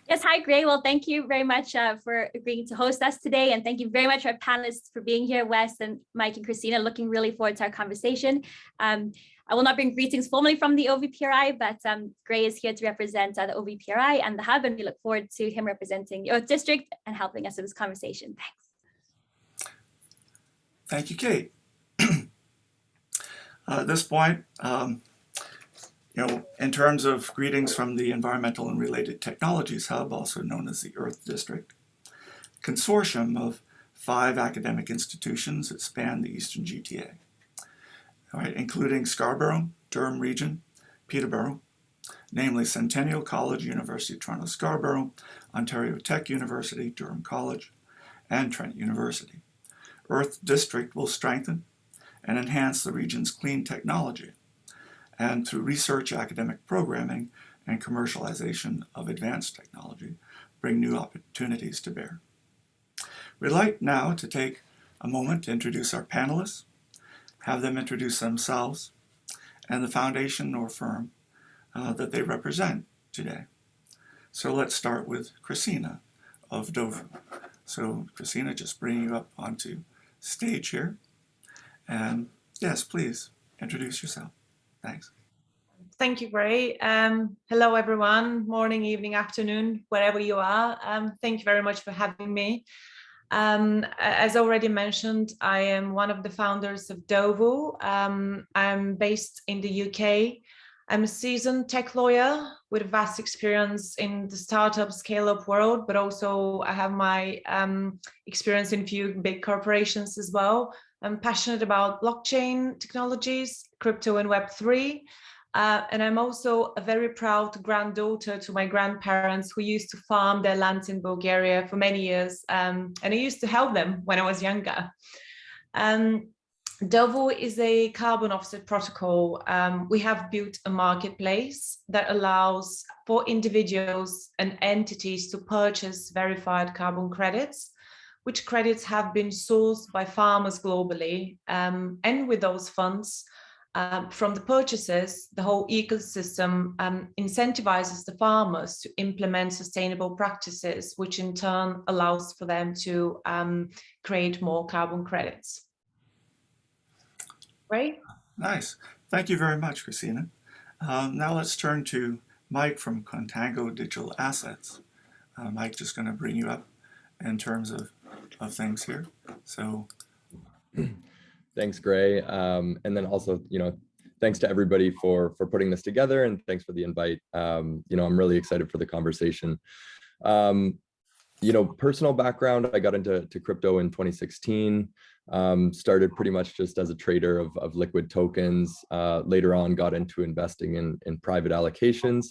Yes, hi, Gray. Well, thank you very much for agreeing to host us today. And thank you very much, our panelists, for being here, Wes and Mike and Christina. Looking really forward to our conversation. I will not bring greetings formally from the OVPRI, but Gray is here to represent the OVPRI and the Hub, and we look forward to him representing the EaRTH District and helping us with this conversation. Thanks. Thank you, Kate. At this point, in terms of greetings from the Environmental and Related Technologies Hub, also known as the EaRTH District, consortium of 5 academic institutions that span the Eastern GTA, all right, including Scarborough, Durham Region, Peterborough, namely Centennial College, University of Toronto Scarborough, Ontario Tech University, Durham College, and Trent University. EaRTH District will strengthen and enhance the region's clean technology, and through research, academic programming, and commercialization of advanced technology, bring new opportunities to bear. We'd like now to take a moment to introduce our panelists, have them introduce themselves, and the foundation or firm that they represent today. So let's start with Christina of Dover. So Krasina, just bring you up onto stage here. And yes, please introduce yourself. Thanks. Thank you, Gray. Hello, everyone. Morning, evening, afternoon, wherever you are. Thank you very much for having me. As already mentioned, I am one of the founders of DOVU. I'm based in the UK. I'm a seasoned tech lawyer with vast experience in the startup scale-up world, but also I have my experience in a few big corporations as well. I'm passionate about blockchain technologies, crypto and Web3. And I'm also a very proud granddaughter to my grandparents who used to farm their lands in Bulgaria for many years. And I used to help them when I was younger. DOVU is a carbon offset protocol. We have built a marketplace that allows for individuals and entities to purchase verified carbon credits, which credits have been sourced by farmers globally. And with those funds, from the purchases, the whole ecosystem incentivizes the farmers to implement sustainable practices, which in turn allows for them to create more carbon credits. Right? Nice. Thank you very much, Christina. Now let's turn to Mike from Contango Digital Assets. Mike, just going to bring you up in terms of things here. So. Thanks, Gray. And then also, thanks to everybody for putting this together, and thanks for the invite. I'm really excited for the conversation. Personal background, I got into crypto in 2016, started pretty much just as a trader of liquid tokens. Later on, got into investing in private allocations.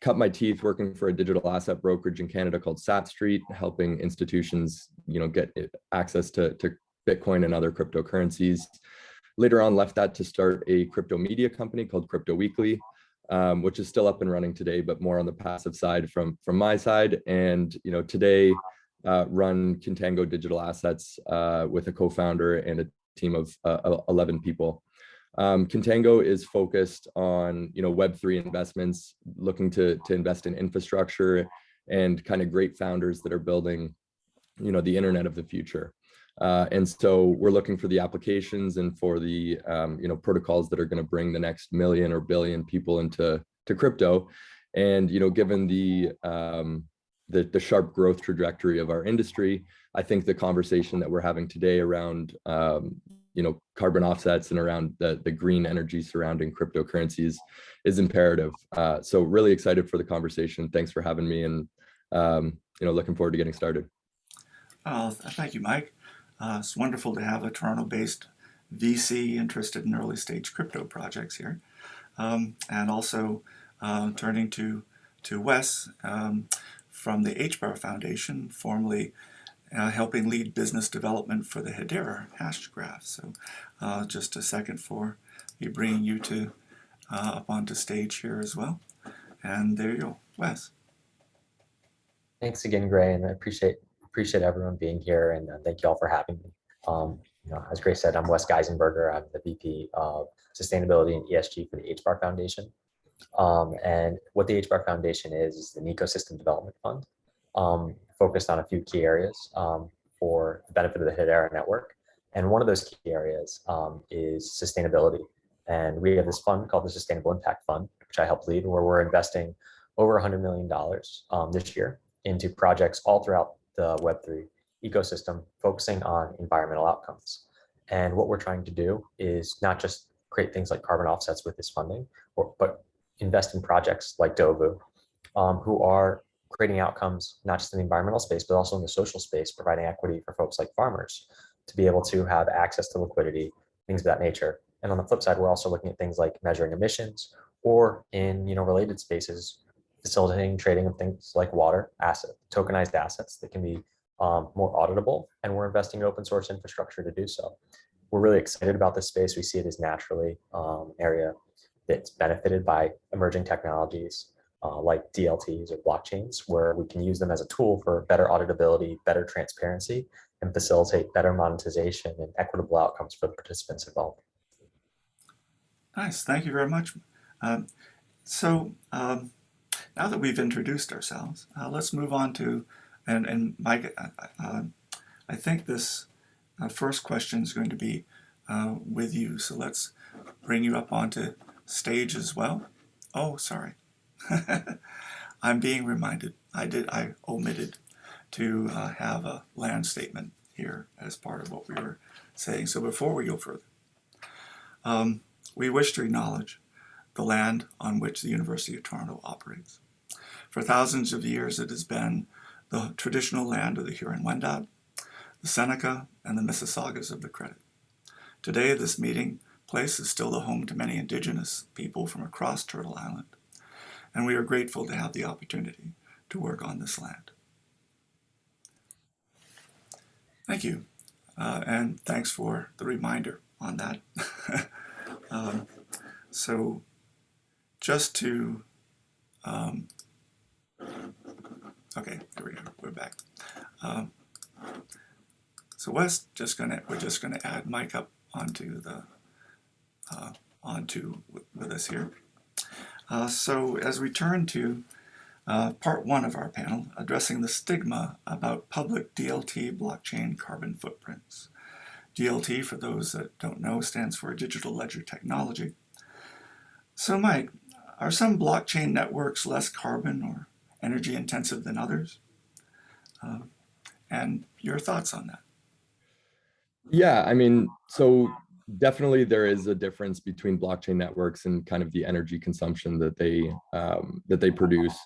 Cut my teeth working for a digital asset brokerage in Canada called Sat Street, helping institutions, get access to Bitcoin and other cryptocurrencies. Later on, left that to start a crypto media company called Crypto Weekly, which is still up and running today, but more on the passive side from my side. And today run Contango Digital Assets with a co-founder and a team of 11 people. Contango is focused on Web3 investments, looking to invest in infrastructure and kind of great founders that are building the internet of the future. And so we're looking for the applications and for the protocols that are going to bring the next million or billion people into crypto. And given the sharp growth trajectory of our industry, I think the conversation that we're having today around carbon offsets and around the green energy surrounding cryptocurrencies is imperative. So really excited for the conversation. Thanks for having me, and looking forward to getting started. Thank you, Mike. It's wonderful to have a Toronto-based VC interested in early-stage crypto projects here. And also turning to Wes from the HBAR Foundation, formerly helping lead business development for the Hedera hash graph. So just a second for me bringing you up onto stage here as well. And there you go, Wes. Thanks again, Gray, and I appreciate everyone being here, and thank you all for having me. As Gray said, I'm Wes Geisenberger. I'm the VP of Sustainability and ESG for the HBAR Foundation. And what the HBAR Foundation is an ecosystem development fund focused on a few key areas for the benefit of the Hedera network. And one of those key areas is sustainability. And we have this fund called the Sustainable Impact Fund, which I help lead, where we're investing over $100 million this year into projects all throughout the Web3 ecosystem, focusing on environmental outcomes. And what we're trying to do is not just create things like carbon offsets with this funding, but invest in projects like DOVU, who are creating outcomes, not just in the environmental space, but also in the social space, providing equity for folks like farmers to be able to have access to liquidity, things of that nature. And on the flip side, we're also looking at things like measuring emissions, or in related spaces, facilitating trading of things like water, tokenized assets that can be more auditable, and we're investing in open source infrastructure to do so. We're really excited about this space. We see it as naturally an area that's benefited by emerging technologies like DLTs or blockchains, where we can use them as a tool for better auditability, better transparency, and facilitate better monetization and equitable outcomes for the participants involved. Nice, thank you very much. Now that we've introduced ourselves, let's move on to, and Mike, I think this first question is going to be with you. So let's bring you up onto stage as well. Oh, sorry. I'm being reminded. I omitted to have a land statement here as part of what we were saying. So before we go further, we wish to acknowledge the land on which the University of Toronto operates. For thousands of years, it has been the traditional land of the Huron-Wendat, the Seneca, and the Mississaugas of the Credit. Today, this meeting place is still the home to many Indigenous people from across Turtle Island, and we are grateful to have the opportunity to work on this land. Thank you, and thanks for the reminder on that. So just to, okay, here we go, we're back. So we're just gonna add Mike up onto the, with us here. So as we turn to part one of our panel, addressing the stigma about public DLT blockchain carbon footprints. DLT, for those that don't know, stands for Digital Ledger Technology. So Mike, are some blockchain networks less carbon or energy intensive than others? And your thoughts on that? Yeah, I mean, so definitely there is a difference between blockchain networks and kind of the energy consumption that they produce.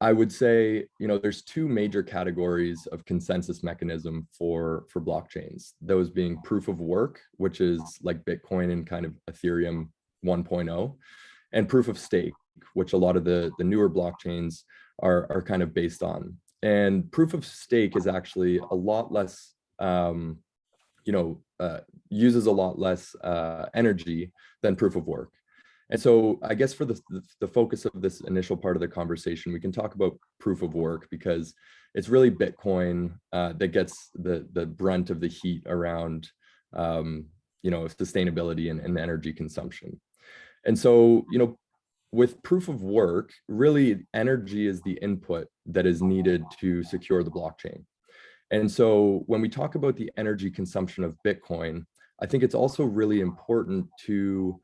I would say, there's two major categories of consensus mechanism for blockchains. Those being proof of work, which is like Bitcoin and kind of Ethereum 1.0, and proof of stake, which a lot of the newer blockchains are kind of based on. And proof of stake is actually a lot less, uses a lot less energy than proof of work. And so I guess for the focus of this initial part of the conversation, we can talk about proof of work, because it's really Bitcoin that gets the brunt of the heat around, sustainability and energy consumption. And so, with proof of work, really energy is the input that is needed to secure the blockchain. And so when we talk about the energy consumption of Bitcoin, I think it's also really important to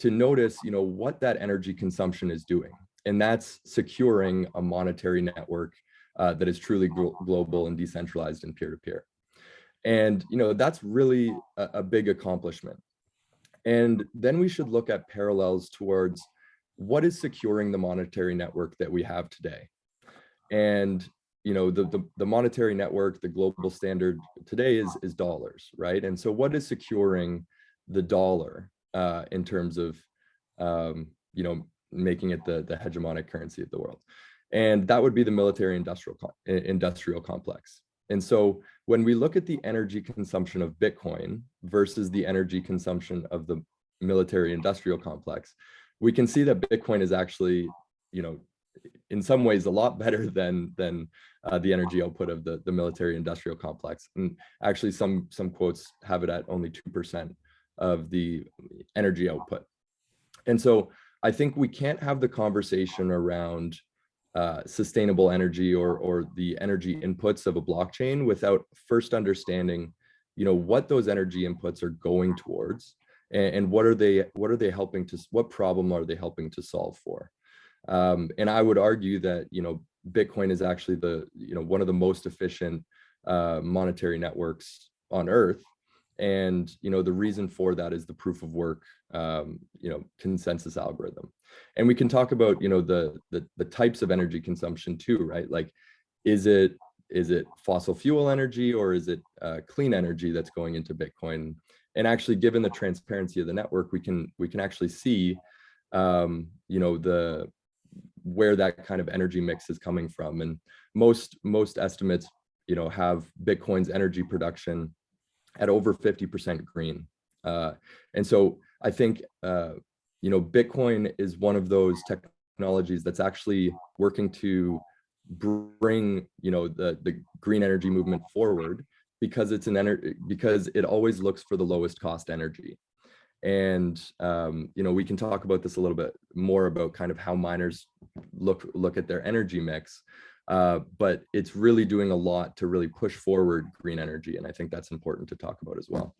notice, what that energy consumption is doing. And that's securing a monetary network that is truly global and decentralized and peer-to-peer. And, that's really a big accomplishment. And then we should look at parallels towards what is securing the monetary network that we have today. And the monetary network, the global standard today is dollars, right? And so what is securing the dollar in terms of, making it the hegemonic currency of the world? And that would be the military industrial complex. And so when we look at the energy consumption of Bitcoin versus the energy consumption of the military industrial complex, we can see that Bitcoin is actually, in some ways a lot better than the energy output of the military industrial complex. And actually some quotes have it at only 2% of the energy output. And so I think we can't have the conversation around sustainable energy or the energy inputs of a blockchain without first understanding, what those energy inputs are going towards, and what are they helping to, what problem are they helping to solve for? And I would argue that, Bitcoin is actually one of the most efficient monetary networks on Earth. And, the reason for that is the proof of work, consensus algorithm. And we can talk about, the types of energy consumption too, right? Like, is it fossil fuel energy, or is it clean energy that's going into Bitcoin? And actually, given the transparency of the network, we can actually see, where that kind of energy mix is coming from. And most estimates, have Bitcoin's energy production at over 50% green. And so I think, Bitcoin is one of those technologies that's actually working to bring, the green energy movement forward, because it's because it always looks for the lowest cost energy. And, we can talk about this a little bit more about kind of how miners look at their energy mix. But it's really doing a lot to really push forward green energy. And I think that's important to talk about as well.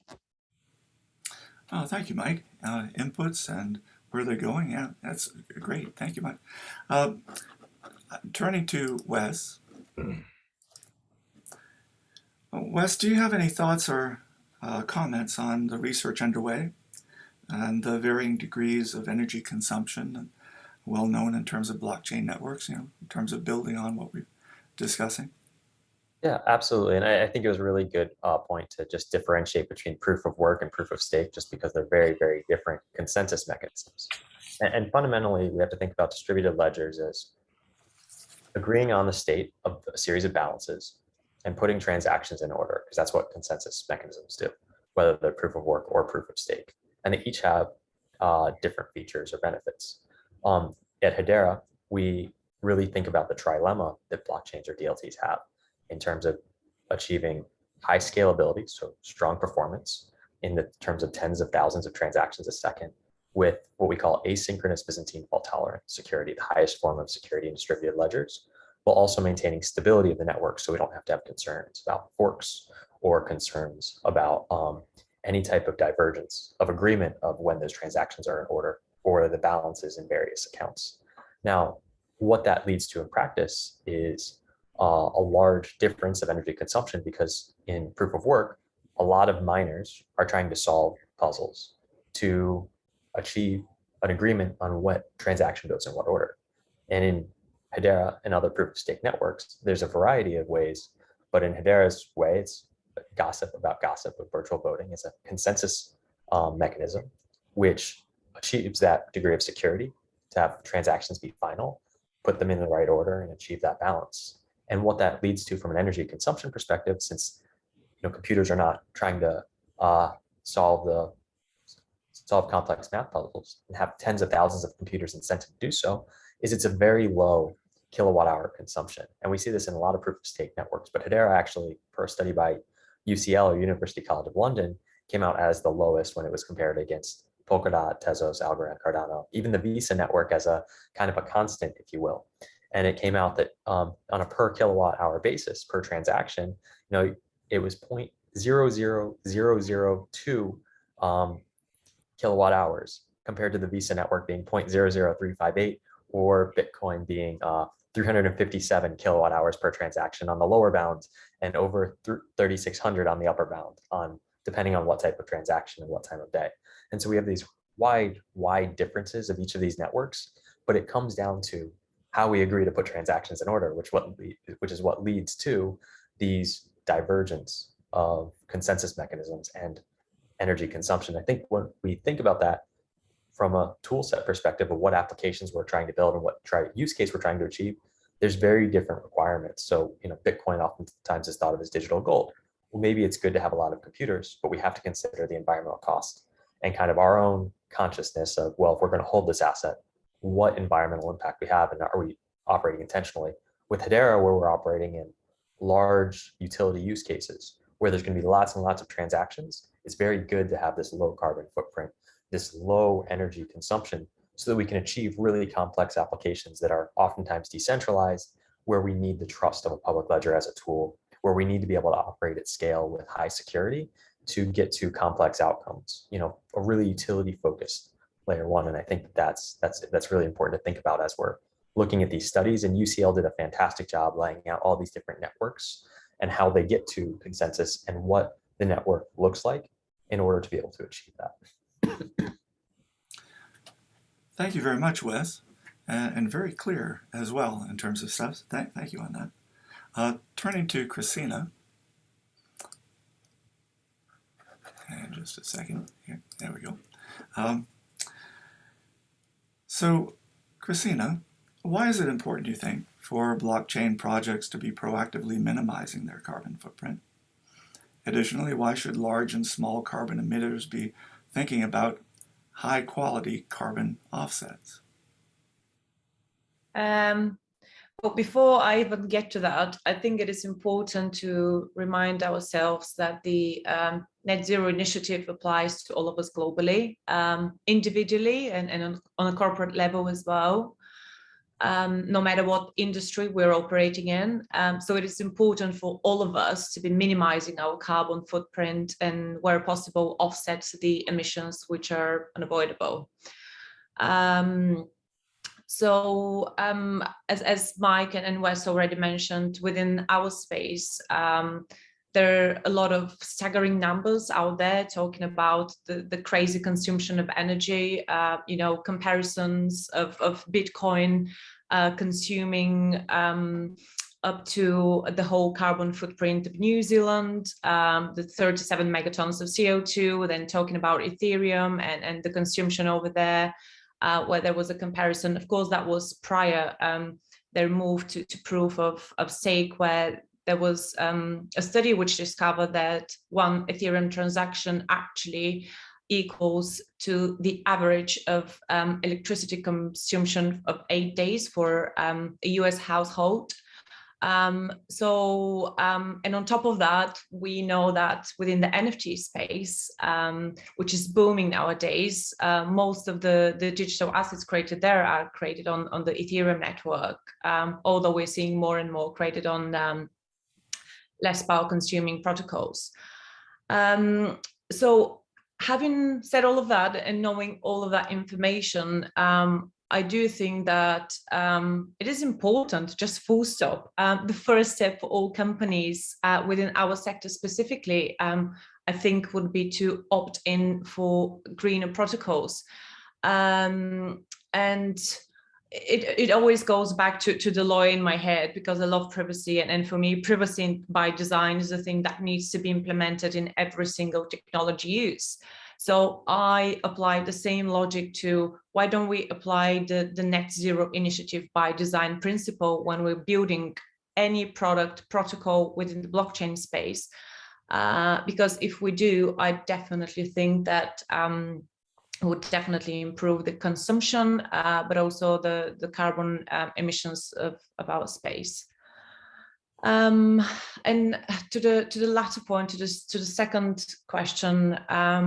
Oh, thank you, Mike. Inputs and where they're going. Yeah, that's great. Thank you, Mike. Turning to Wes. Wes, do you have any thoughts or comments on the research underway and the varying degrees of energy consumption, and well known in terms of blockchain networks, in terms of building on what we're discussing? Yeah, absolutely. And I think it was a really good point to just differentiate between proof of work and proof of stake, just because they're very, very different consensus mechanisms. And fundamentally, we have to think about distributed ledgers as agreeing on the state of a series of balances and putting transactions in order, because that's what consensus mechanisms do, whether they're proof of work or proof of stake. And they each have different features or benefits. At Hedera, we really think about the trilemma that blockchains or DLTs have in terms of achieving high scalability, so strong performance in the terms of tens of thousands of transactions a second, with what we call asynchronous Byzantine fault tolerant security, the highest form of security in distributed ledgers, while also maintaining stability of the network, so we don't have to have concerns about forks or concerns about any type of divergence of agreement of when those transactions are in order or the balances in various accounts. Now, what that leads to in practice is a large difference of energy consumption, because in proof of work, a lot of miners are trying to solve puzzles to achieve an agreement on what transaction goes in what order. And in Hedera and other proof of stake networks, there's a variety of ways, but in Hedera's way, it's gossip about gossip with virtual voting. It's a consensus mechanism, which achieves that degree of security to have transactions be final, put them in the right order, and achieve that balance. And what that leads to from an energy consumption perspective, since computers are not trying to solve complex math puzzles and have tens of thousands of computers incented to do so, is it's a very low kilowatt hour consumption. And we see this in a lot of proof of stake networks, but Hedera actually, per a study by UCL or University College of London, came out as the lowest when it was compared against Polkadot, Tezos, Algorand, Cardano, even the Visa network as a kind of a constant, if you will. And it came out that on a per kilowatt hour basis per transaction, it was 0.00002 kilowatt hours, compared to the Visa network being 0.00358, or Bitcoin being 357 kilowatt hours per transaction on the lower bound, and over 3,600 on the upper bound, depending on what type of transaction and what time of day. And so we have these wide differences of each of these networks, but it comes down to how we agree to put transactions in order, which is what leads to these divergence of consensus mechanisms and energy consumption. I think when we think about that from a tool set perspective of what applications we're trying to build and what use case we're trying to achieve, there's very different requirements. So, Bitcoin oftentimes is thought of as digital gold. Well, maybe it's good to have a lot of computers, but we have to consider the environmental cost and kind of our own consciousness of, well, if we're going to hold this asset, what environmental impact we have, and are we operating intentionally? With Hedera, where we're operating in large utility use cases, where there's going to be lots and lots of transactions, it's very good to have this low carbon footprint, this low energy consumption, so that we can achieve really complex applications that are oftentimes decentralized, where we need the trust of a public ledger as a tool, where we need to be able to operate at scale with high security to get to complex outcomes, you know, a really utility focused layer one. And I think that's really important to think about as we're looking at these studies. And UCL did a fantastic job laying out all these different networks and how they get to consensus and what the network looks like in order to be able to achieve that. Thank you very much, Wes, and very clear as well in terms of steps. Thank you on that. Turning to Krasina. And just a second here. There we go. So, Krasina, why is it important, do you think, for blockchain projects to be proactively minimizing their carbon footprint? Additionally, why should large and small carbon emitters be thinking about high-quality carbon offsets? But before I even get to that, I think it is important to remind ourselves that the net zero initiative applies to all of us globally, individually and on a corporate level as well, no matter what industry we're operating in. So it is important for all of us to be minimizing our carbon footprint and, where possible, offset the emissions which are unavoidable. So as Mike and Wes already mentioned, within our space, there are a lot of staggering numbers out there talking about the crazy consumption of energy, you know, comparisons of Bitcoin consuming up to the whole carbon footprint of New Zealand, the 37 megatons of CO2, then talking about Ethereum and the consumption over there. Where there was a comparison. Of course, that was prior their move to proof of stake, where there was a study which discovered that one Ethereum transaction actually equals to the average of electricity consumption of 8 days for a US household. And on top of that, we know that within the NFT space, which is booming nowadays, most of the digital assets created there are created on the Ethereum network, although we're seeing more and more created on less power consuming protocols. So having said all of that and knowing all of that information, I do think that it is important, just full stop. The first step for all companies within our sector specifically, I think would be to opt in for greener protocols. And it always goes back to the law in my head, because I love privacy. And for me, privacy by design is a thing that needs to be implemented in every single technology use. So I apply the same logic to, why don't we apply the net zero initiative by design principle when we're building any product protocol within the blockchain space? Because if we do, I definitely think that would definitely improve the consumption, but also the carbon emissions of our space. And to the latter point, to the second question, I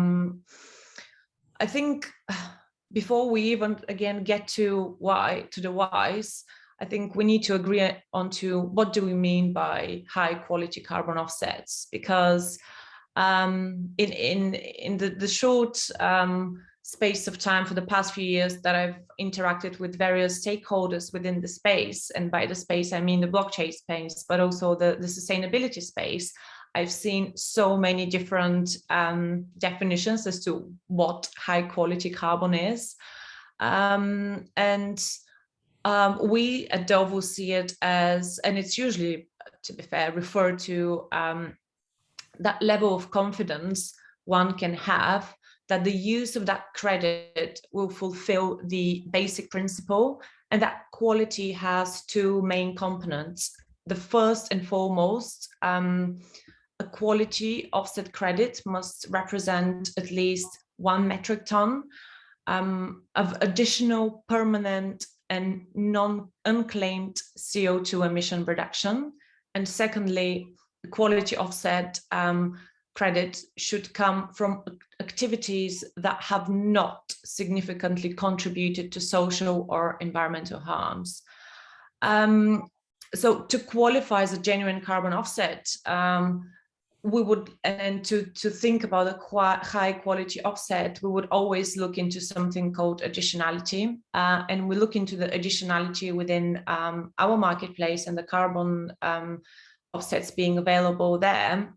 think before we even again get to the whys, I think we need to agree on to what do we mean by high quality carbon offsets, because in the short space of time for the past few years that I've interacted with various stakeholders within the space, and by the space I mean the blockchain space, but also the sustainability space, I've seen so many different definitions as to what high quality carbon is. We at DOVU see it as, and it's usually, to be fair, referred to that level of confidence one can have that the use of that credit will fulfill the basic principle, and that quality has two main components. The first and foremost, a quality offset credit must represent at least 1 metric ton of additional permanent and unclaimed CO2 emission reduction. And secondly, the quality offset credit should come from activities that have not significantly contributed to social or environmental harms. So to qualify as a genuine carbon offset, we would, and to think about a high quality offset, we would always look into something called additionality. And we look into the additionality within our marketplace and the carbon offsets being available there,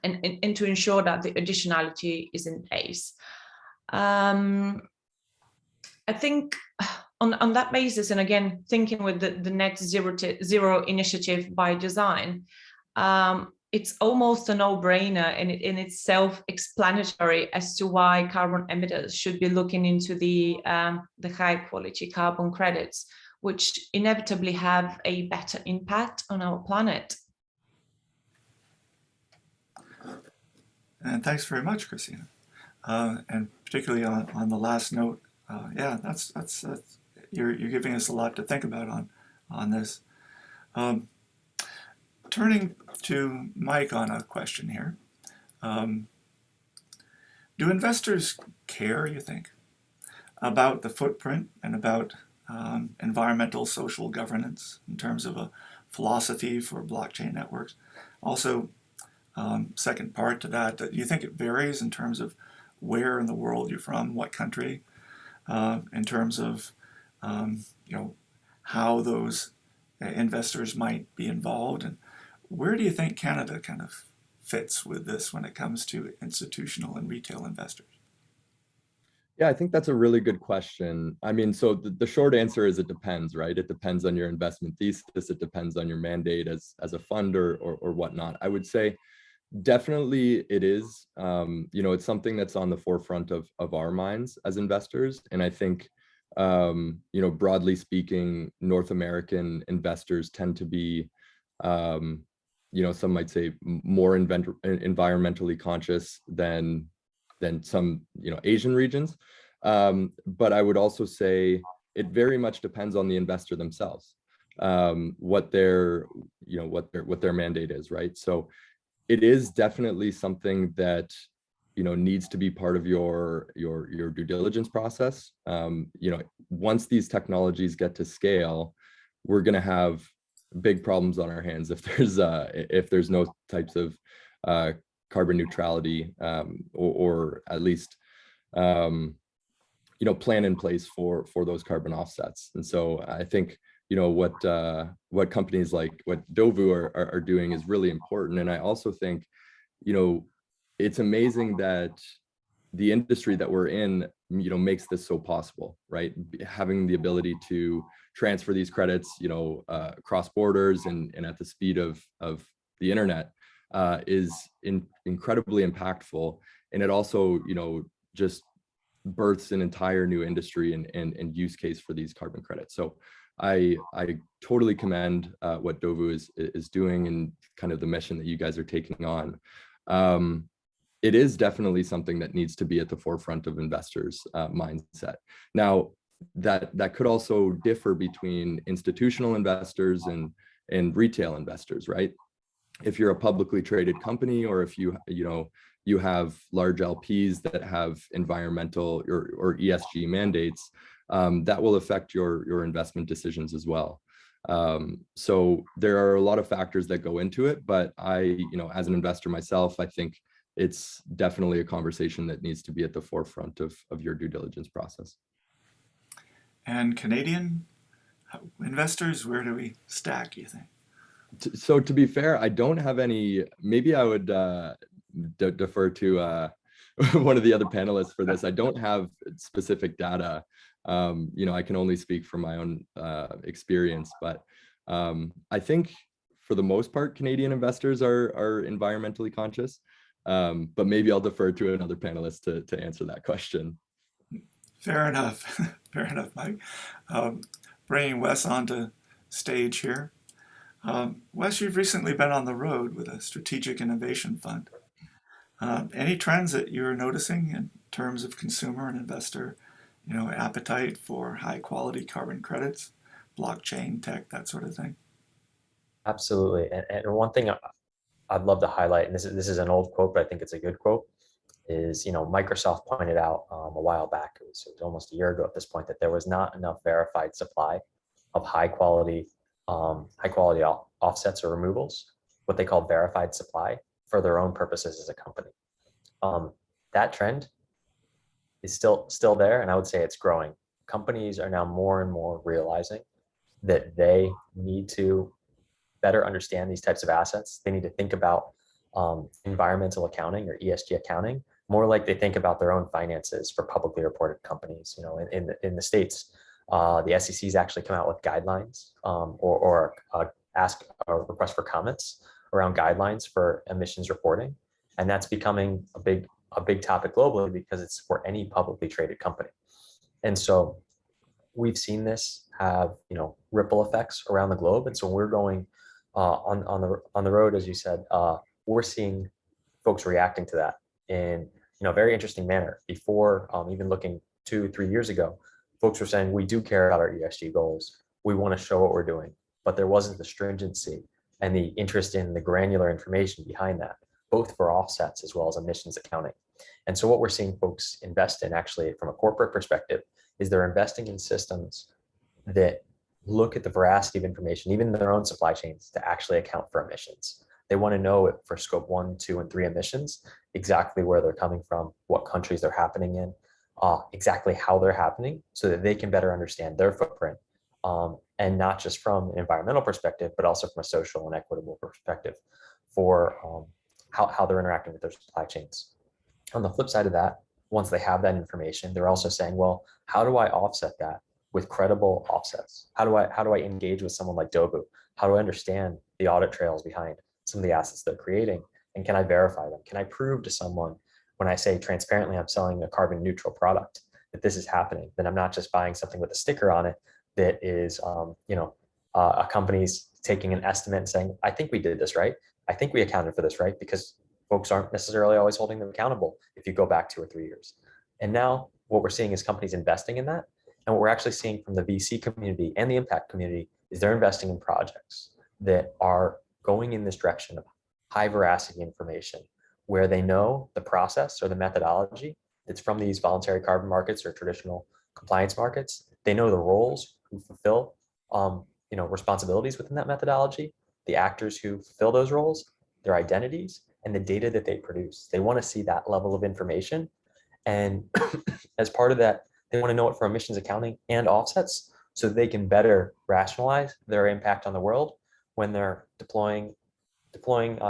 and to ensure that the additionality is in place. I think on that basis, and again, thinking with the net zero initiative by design, it's almost a no-brainer, and it's self-explanatory as to why carbon emitters should be looking into the high-quality carbon credits, which inevitably have a better impact on our planet. And thanks very much, Krasina. And particularly on the last note, yeah, that's you're giving us a lot to think about on this. Turning to Mike on a question here. Do investors care, you think, about the footprint and about environmental social governance in terms of a philosophy for blockchain networks? Also, second part to that, do you think it varies in terms of where in the world you're from, what country, in terms of how those investors might be involved, and where do you think Canada kind of fits with this when it comes to institutional and retail investors? Yeah, I think that's a really good question. I mean, so the short answer is it depends, right? It depends on your investment thesis. It depends on your mandate as a fund or whatnot. I would say definitely it is. It's something that's on the forefront of our minds as investors. And I think, broadly speaking, North American investors tend to be, some might say more environmentally conscious than some, Asian regions. But I would also say it very much depends on the investor themselves, what their mandate is, right? So it is definitely something that, needs to be part of your due diligence process. Once these technologies get to scale, we're going to have big problems on our hands if there's no types of carbon neutrality or at least plan in place for those carbon offsets. And so I think what companies like what DOVU are doing is really important. And I also think it's amazing that the industry that we're in makes this so possible, right? Having the ability to transfer these credits across borders and at the speed of the internet is incredibly impactful. And it also just births an entire new industry and use case for these carbon credits. So I totally commend what DOVU is doing and kind of the mission that you guys are taking on. It is definitely something that needs to be at the forefront of investors' mindset. Now, that could also differ between institutional investors and retail investors, right? If you're a publicly traded company, or if you have large LPs that have environmental or ESG mandates, that will affect your investment decisions as well. So there are a lot of factors that go into it, but as an investor myself, I think it's definitely a conversation that needs to be at the forefront of your due diligence process. And Canadian investors, where do we stack, you think? So to be fair, I don't have any. Maybe I would defer to one of the other panelists for this. I don't have specific data. I can only speak from my own experience, but I think for the most part, Canadian investors are environmentally conscious. But maybe I'll defer to another panelist to answer that question. Fair enough. Fair enough, Mike. Bringing Wes onto stage here. Wes, you've recently been on the road with a strategic innovation fund. Any trends that you're noticing in terms of consumer and investor, appetite for high quality carbon credits, blockchain tech, that sort of thing? Absolutely. And one thing I'd love to highlight, and this is an old quote, but I think it's a good quote, is, Microsoft pointed out a while back, it was almost a year ago at this point, that there was not enough verified supply of high quality offsets or removals, what they call verified supply, for their own purposes as a company. That trend is still there, and I would say it's growing. Companies are now more and more realizing that they need to better understand these types of assets. They need to think about environmental accounting or ESG accounting more like they think about their own finances for publicly reported companies. In the States, the SEC's actually come out with guidelines or ask a request for comments around guidelines for emissions reporting, and that's becoming a big topic globally because it's for any publicly traded company. And so we've seen this have ripple effects around the globe, and so we're going on the road, as you said. We're seeing folks reacting to that in a very interesting manner. Before, even looking 2-3 years ago, folks were saying, we do care about our ESG goals. We want to show what we're doing, but there wasn't the stringency and the interest in the granular information behind that, both for offsets as well as emissions accounting. And so what we're seeing folks invest in, actually from a corporate perspective, is they're investing in systems that look at the veracity of information, even in their own supply chains, to actually account for emissions. They want to know it for scope 1, 2, and 3 emissions, exactly where they're coming from, what countries they're happening in, exactly how they're happening, so that they can better understand their footprint, and not just from an environmental perspective, but also from a social and equitable perspective for how they're interacting with their supply chains. On the flip side of that, once they have that information, they're also saying, well, how do I offset that with credible offsets? How do I engage with someone like DOVU? How do I understand the audit trails behind some of the assets they're creating? And can I verify them? Can I prove to someone, when I say transparently I'm selling a carbon neutral product, that this is happening, that I'm not just buying something with a sticker on it that is, a company's taking an estimate and saying, I think we did this right. I think we accounted for this right, because folks aren't necessarily always holding them accountable if you go back 2 or 3 years. And now what we're seeing is companies investing in that. And what we're actually seeing from the VC community and the impact community is they're investing in projects that are going in this direction of high veracity information, where they know the process or the methodology that's from these voluntary carbon markets or traditional compliance markets. They know the roles who fulfill responsibilities within that methodology, the actors who fulfill those roles, their identities, and the data that they produce. They want to see that level of information. And as part of that, they want to know it for emissions accounting and offsets, so they can better rationalize their impact on the world when they're deploying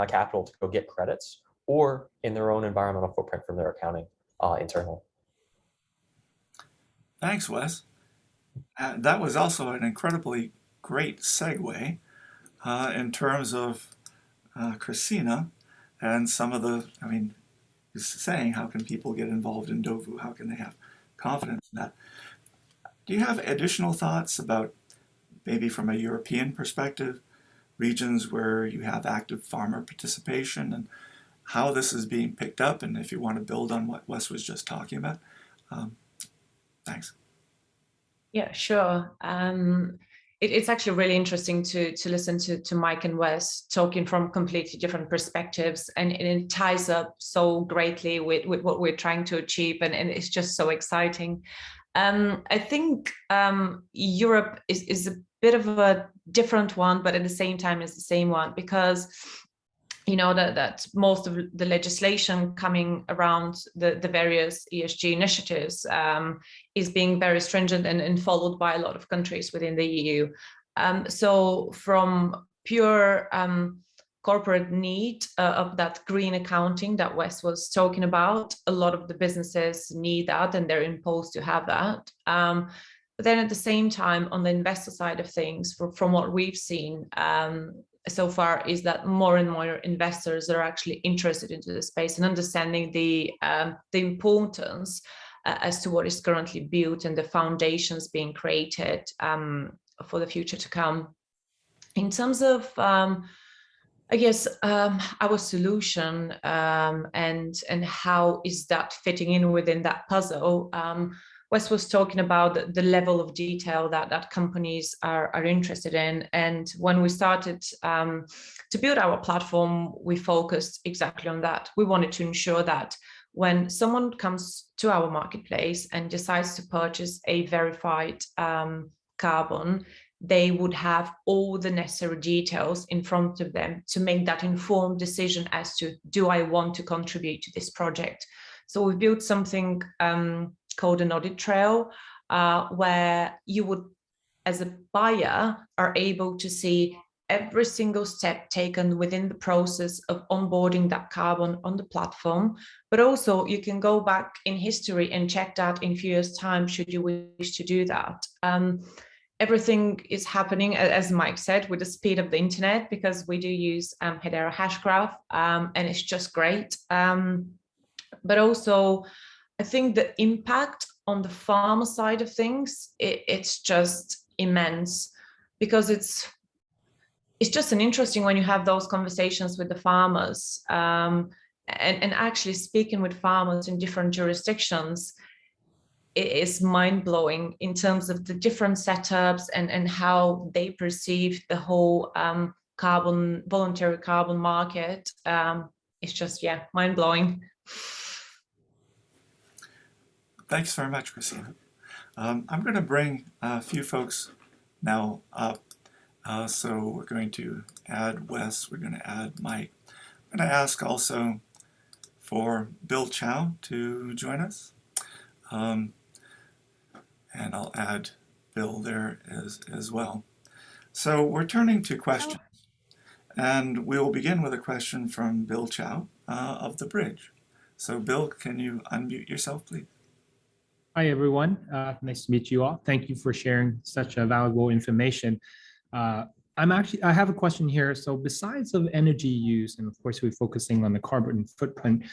capital to go get credits, or in their own environmental footprint from their accounting internal. Thanks, Wes. That was also an incredibly great segue in terms of Krasina and some of the, just saying, how can people get involved in DOVU? How can they have confidence in that? Do you have additional thoughts about, maybe from a European perspective, regions where you have active farmer participation and how this is being picked up, and if you want to build on what Wes was just talking about? Thanks. Yeah, sure. It's actually really interesting to listen to Mike and Wes talking from completely different perspectives, and it ties up so greatly with what we're trying to achieve, and it's just so exciting. I think Europe is a bit of a different one, but at the same time is the same one, because that most of the legislation coming around the various ESG initiatives is being very stringent and followed by a lot of countries within the EU. So from pure corporate need of that green accounting that Wes was talking about, a lot of the businesses need that, and they're imposed to have that. But then at the same time, on the investor side of things, from what we've seen so far, is that more and more investors are actually interested into the space and understanding the importance as to what is currently built and the foundations being created for the future to come. In terms of, I guess, our solution and how is that fitting in within that puzzle, Wes was talking about the level of detail that companies are interested in. And when we started to build our platform, we focused exactly on that. We wanted to ensure that when someone comes to our marketplace and decides to purchase a verified carbon, they would have all the necessary details in front of them to make that informed decision as to, do I want to contribute to this project? So we built something called an audit trail, where you would, as a buyer, are able to see every single step taken within the process of onboarding that carbon on the platform. But also you can go back in history and check that in a few years' time, should you wish to do that. Everything is happening, as Mike said, with the speed of the internet, because we do use Hedera Hashgraph, and it's just great. But also, I think the impact on the farmer side of things, it's just immense, because it's just an interesting when you have those conversations with the farmers, and actually speaking with farmers in different jurisdictions. It is mind-blowing in terms of the different setups and how they perceive the whole voluntary carbon market. It's just, yeah, mind-blowing. Thanks very much, Krasina. I'm going to bring a few folks now up. So we're going to add Wes, we're going to add Mike. I'm going to ask also for Bill Chow to join us. And I'll add Bill there as well. So we're turning to questions. And we will begin with a question from Bill Chow of The Bridge. So Bill, can you unmute yourself, please? Hi, everyone. Nice to meet you all. Thank you for sharing such valuable information. I have a question here. So besides of energy use, and of course, we're focusing on the carbon footprint,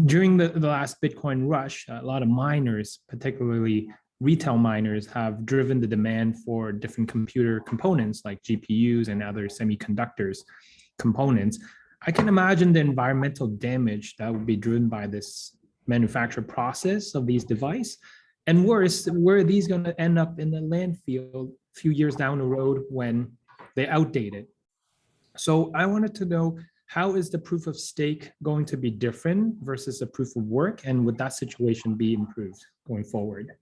during the last Bitcoin rush, a lot of miners, particularly retail miners, have driven the demand for different computer components like GPUs and other semiconductors components. I can imagine the environmental damage that would be driven by this manufacture process of these devices. And worse, where are these going to end up in the landfill a few years down the road when they're outdated? So I wanted to know, how is the proof of stake going to be different versus the proof of work? And would that situation be improved going forward?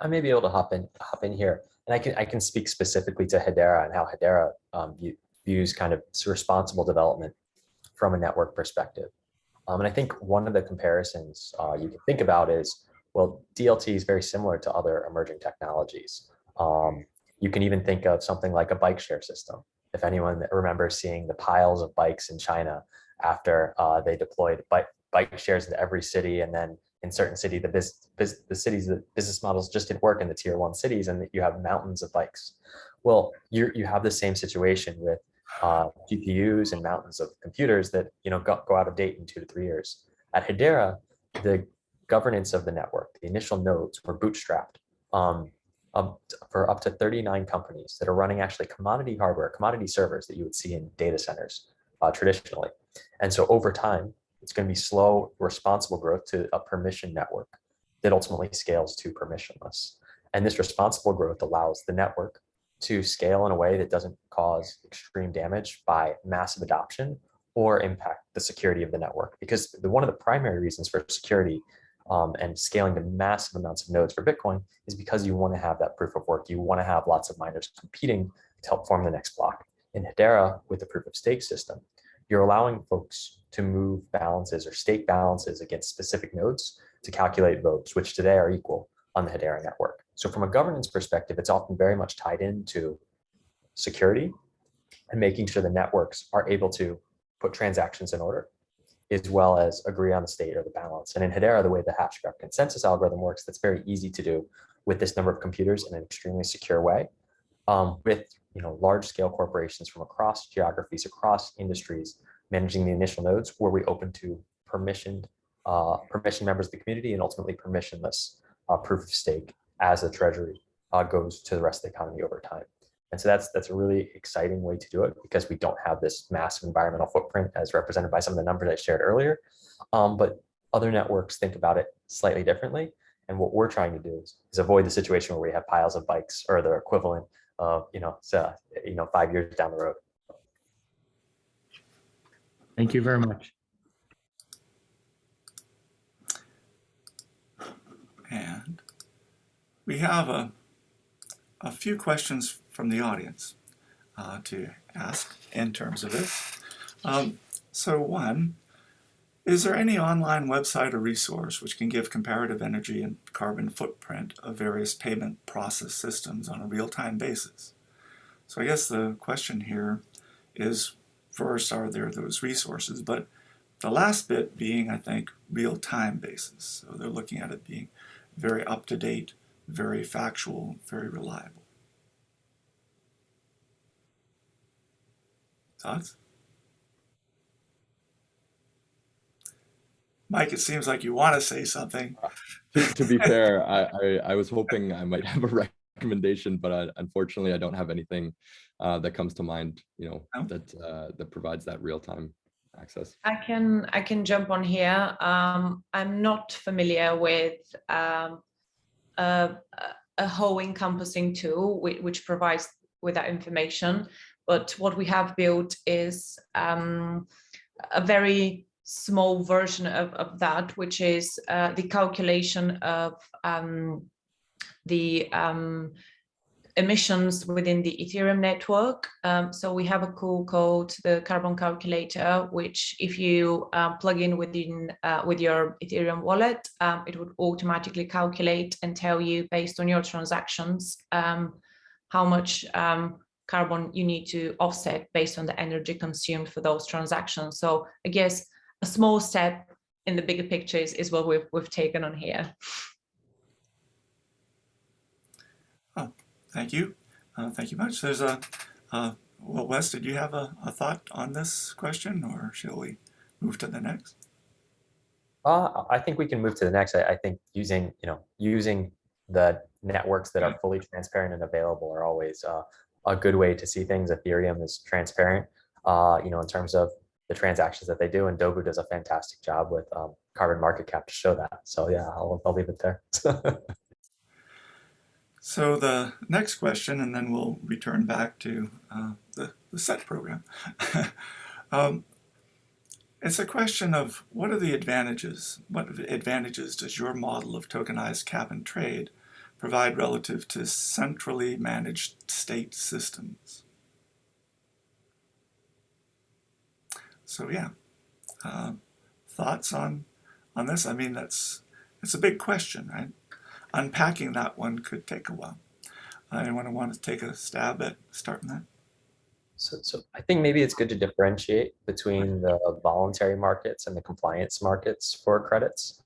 I may be able to hop in here, and I can speak specifically to Hedera and how Hedera views kind of responsible development from a network perspective. And I think one of the comparisons you can think about is, well, DLT is very similar to other emerging technologies. You can even think of something like a bike share system. If anyone remembers seeing the piles of bikes in China after they deployed bike shares into every city, and then in certain cities, the business models just didn't work in the tier 1 cities, and you have mountains of bikes. Well, you have the same situation with GPUs and mountains of computers that go out of date in 2 to 3 years. At Hedera, the governance of the network, the initial nodes were bootstrapped for up to 39 companies that are running actually commodity hardware, commodity servers that you would see in data centers traditionally. And so over time, it's going to be slow, responsible growth to a permission network that ultimately scales to permissionless. And this responsible growth allows the network to scale in a way that doesn't cause extreme damage by massive adoption or impact the security of the network. Because one of the primary reasons for security and scaling to massive amounts of nodes for Bitcoin is because you want to have that proof of work. You want to have lots of miners competing to help form the next block. In Hedera, with the proof of stake system, you're allowing folks to move balances or stake balances against specific nodes to calculate votes, which today are equal on the Hedera network. So from a governance perspective, it's often very much tied into security and making sure the networks are able to put transactions in order, as well as agree on the state or the balance. And in Hedera, the way the Hashgraph consensus algorithm works, that's very easy to do with this number of computers in an extremely secure way. With large-scale corporations from across geographies, across industries, managing the initial nodes, where we open to permission members of the community and ultimately permissionless proof of stake as the treasury goes to the rest of the economy over time. And so that's a really exciting way to do it, because we don't have this massive environmental footprint as represented by some of the numbers I shared earlier. But Other networks think about it slightly differently. And what we're trying to do is avoid the situation where we have piles of bikes or their equivalent of, 5 years down the road. Thank you very much. And we have a few questions from the audience to ask in terms of this. So one, is there any online website or resource which can give comparative energy and carbon footprint of various payment process systems on a real-time basis? So I guess the question here is, first, are there those resources? But the last bit being, I think, real-time basis. So they're looking at it being very up-to-date, very factual, very reliable. Thoughts? Mike, it seems like you want to say something. To be fair, I was hoping I might have a recommendation, but unfortunately, I don't have anything that comes to mind, that provides that real-time access. I can jump on here. I'm not familiar with a whole encompassing tool which provides with that information, but what we have built is a very small version of that, which is the calculation of the emissions within the Ethereum network. So we have a tool called the Carbon Calculator, which if you plug in with your Ethereum wallet, it would automatically calculate and tell you based on your transactions how much carbon you need to offset based on the energy consumed for those transactions. So I guess a small step in the bigger picture is what we've taken on here. Oh, thank you. Thank you much. There's well, Wes, did you have a thought on this question, or shall we move to the next? I think we can move to the next. I think using the networks that are fully transparent and available are always a good way to see things. Ethereum is transparent, in terms of the transactions that they do, and DOVU does a fantastic job with carbon market cap to show that. So yeah, I'll leave it there. So the next question, and then we'll return back to the SET program. It's a question of what are the advantages? What advantages does your model of tokenized cap and trade provide relative to centrally managed state systems? So yeah, thoughts on this? I mean, it's a big question, right? Unpacking that one could take a while. Anyone want to take a stab at starting that? So I think maybe it's good to differentiate between the voluntary markets and the compliance markets for credits.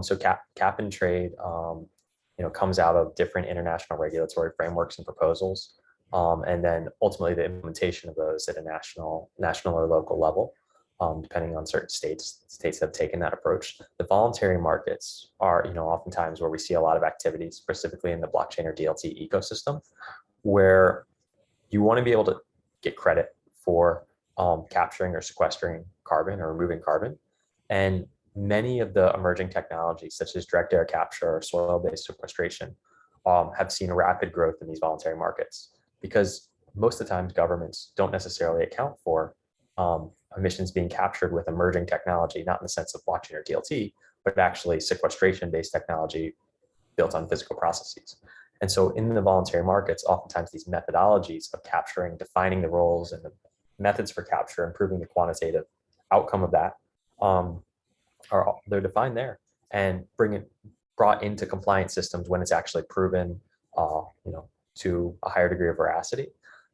So cap and trade, comes out of different international regulatory frameworks and proposals, and then ultimately the implementation of those at a national or local level, depending on certain states. States have taken that approach. The voluntary markets are, oftentimes where we see a lot of activity, specifically in the blockchain or DLT ecosystem, where you want to be able to get credit for capturing or sequestering carbon or removing carbon. And many of the emerging technologies, such as direct air capture or soil-based sequestration, have seen rapid growth in these voluntary markets, because most of the times governments don't necessarily account for emissions being captured with emerging technology, not in the sense of blockchain or DLT, but actually sequestration-based technology built on physical processes. And so in the voluntary markets, oftentimes these methodologies of capturing, defining the roles and the methods for capture, improving the quantitative outcome of that, they're defined there and brought into compliance systems when it's actually proven, to a higher degree of veracity.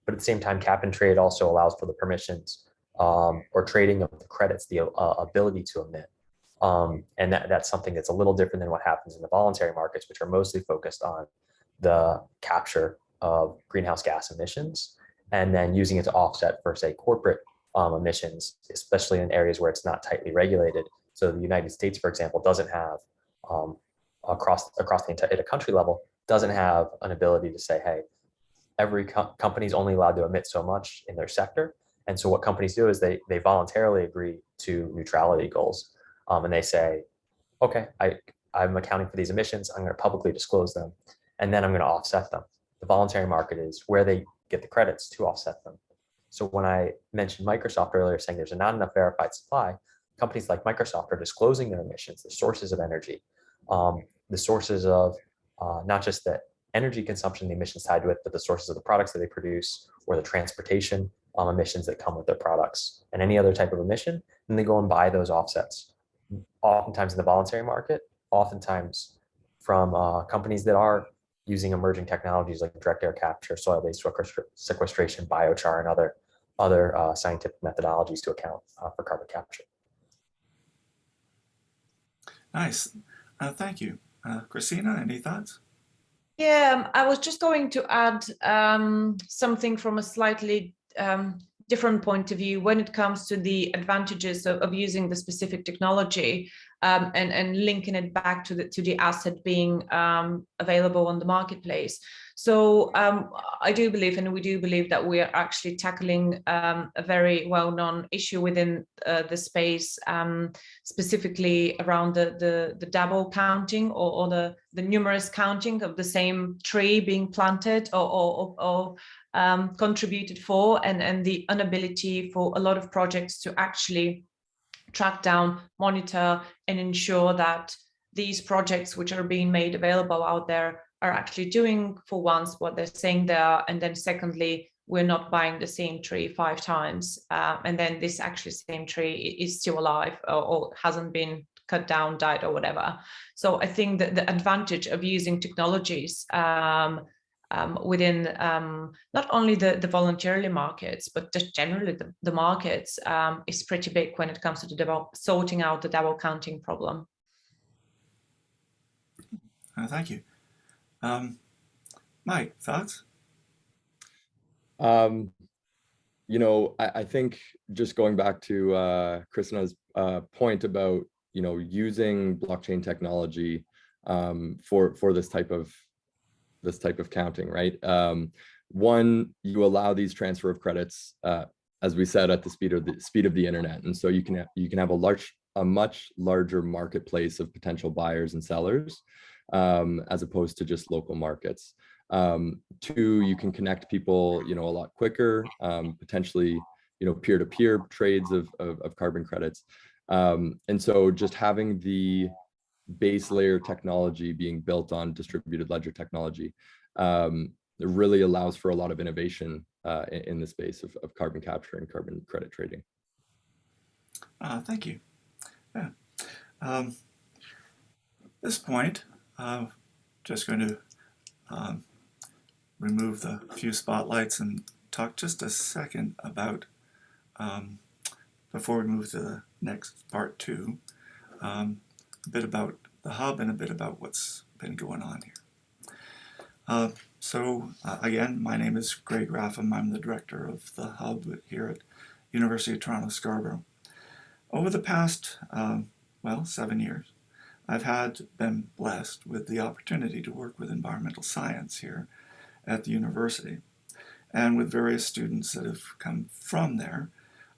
But at the same time, cap and trade also allows for the permissions or trading of the credits, the ability to emit. And that's something that's a little different than what happens in the voluntary markets, which are mostly focused on the capture of greenhouse gas emissions and then using it to offset for, say, corporate emissions, especially in areas where it's not tightly regulated. So the United States, for example, doesn't have across the entire country level, doesn't have an ability to say, hey, every company is only allowed to emit so much in their sector. And so what companies do is they voluntarily agree to neutrality goals. And they say, okay, I'm accounting for these emissions, I'm going to publicly disclose them, and then I'm going to offset them. The voluntary market is where they get the credits to offset them. So when I mentioned Microsoft earlier saying there's not enough verified supply, companies like Microsoft are disclosing their emissions, the sources of energy, the sources of not just the energy consumption, the emissions tied to it, but the sources of the products that they produce or the transportation emissions that come with their products and any other type of emission. And they go and buy those offsets, oftentimes in the voluntary market, oftentimes from companies that are using emerging technologies like direct air capture, soil-based sequestration, biochar, and other scientific methodologies to account for carbon capture. Nice. Thank you. Krasina, any thoughts? Yeah, I was just going to add something from a slightly different point of view when it comes to the advantages of using the specific technology and linking it back to the asset being available on the marketplace. So I do believe, and we do believe, that we are actually tackling a very well-known issue within the space, specifically around the double counting or the numerous counting of the same tree being planted or contributed for, and the inability for a lot of projects to actually track down, monitor, and ensure that these projects which are being made available out there are actually doing, for once, what they're saying they are, and then secondly, we're not buying the same tree 5 times, and then this actually same tree is still alive or hasn't been cut down, died, or whatever. So I think that the advantage of using technologies within not only the voluntary markets, but just generally the markets is pretty big when it comes to sorting out the double counting problem. Thank you. Mike, thoughts? You know, I think just going back to Kristina's point about, you know, using blockchain technology for this type of counting, right? One, you allow these transfer of credits, as we said, at the speed of the internet, and so you can have a much larger marketplace of potential buyers and sellers, as opposed to just local markets. 2, you can connect people, you know, a lot quicker, potentially, you know, peer-to-peer trades of carbon credits. And so just having the base layer technology being built on distributed ledger technology it really allows for a lot of innovation in the space of carbon capture and carbon credit trading. Thank you. Yeah. At this point, just going to remove the few spotlights and talk just a second about, before we move to the next part 2, a bit about the hub and a bit about what's been going on here. Again, my name is Greg Raffam. I'm the director of the hub here at University of Toronto Scarborough. Over the past, 7 years, I've been blessed with the opportunity to work with environmental science here at the university, and with various students that have come from there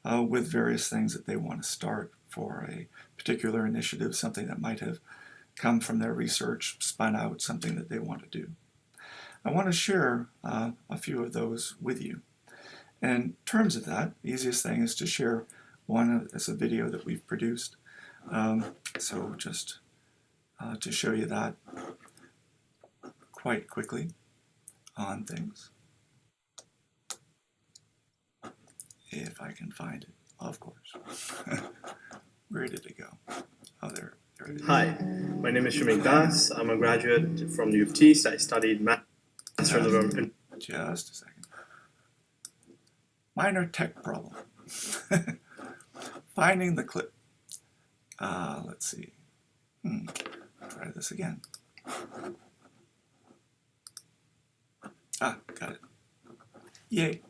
with various things that they want to start for a particular initiative, something that might have come from their research, spun out, something that they want to do. I want to share a few of those with you. In terms of that, the easiest thing is to share one as a video that we've produced. So just to show you that quite quickly on things. If I can find it, of course. Where did it go? Oh, there it is. Hi, my name is Shumik Das. I'm a graduate from U of T. I studied Master's of... Just a second. Minor tech problem. Finding the clip. Let's see. Try this again. Got it. Yay.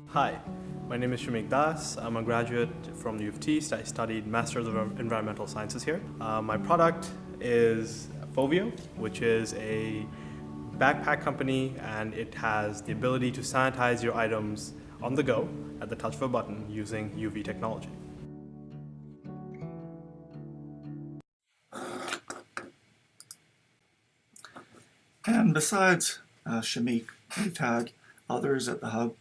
Hi, my name is Shumik Das. I'm a graduate from the U of T. I studied Master's of Environmental Sciences here. My product is FOVIO, which is a backpack company, and it has the ability to sanitize your items on the go at the touch of a button using UV technology. And besides Shamik, we've had others at the hub.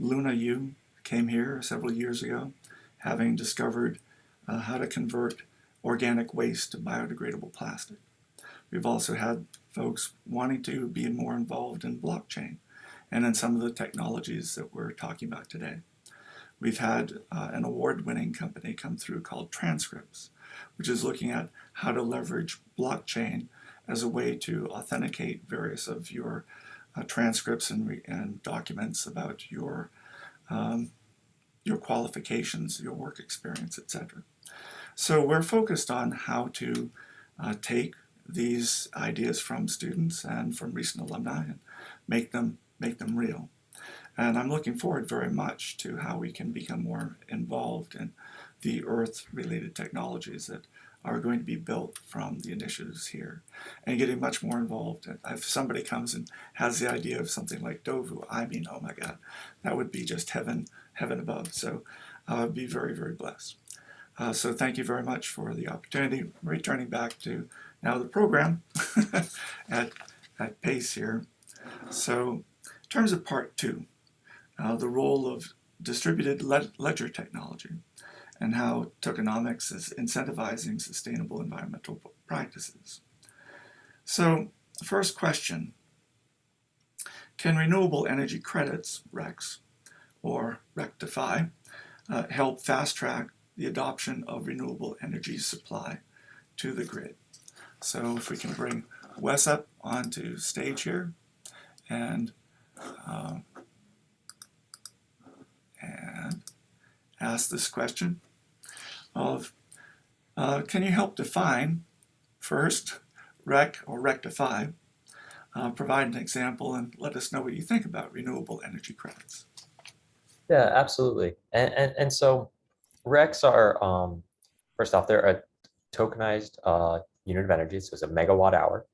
Luna Yu came here several years ago, having discovered how to convert organic waste to biodegradable plastic. We've also had folks wanting to be more involved in blockchain and in some of the technologies that we're talking about today. We've had an award-winning company come through called Transcripts, which is looking at how to leverage blockchain as a way to authenticate various of your transcripts and documents about your qualifications, your work experience, etc. So we're focused on how to take these ideas from students and from recent alumni and make them real. And I'm looking forward very much to how we can become more involved in the EaRTH-related technologies that are going to be built from the initiatives here, and getting much more involved. And if somebody comes and has the idea of something like DOVU, I mean, oh my God, that would be just heaven above. So I'd be very, very blessed. So thank you very much for the opportunity. Returning back to now the program at pace here. So in terms of part 2, the role of distributed ledger technology and how tokenomics is incentivizing sustainable environmental practices. So first question, can renewable energy credits, RECs, or RECdefi, help fast track the adoption of renewable energy supply to the grid? So if we can bring Wes up onto stage here and ask this question of, can you help define first REC or RECdefi, provide an example and let us know what you think about renewable energy credits. Yeah, absolutely. And so RECs are, first off, they're a tokenized unit of energy, so it's a megawatt hour.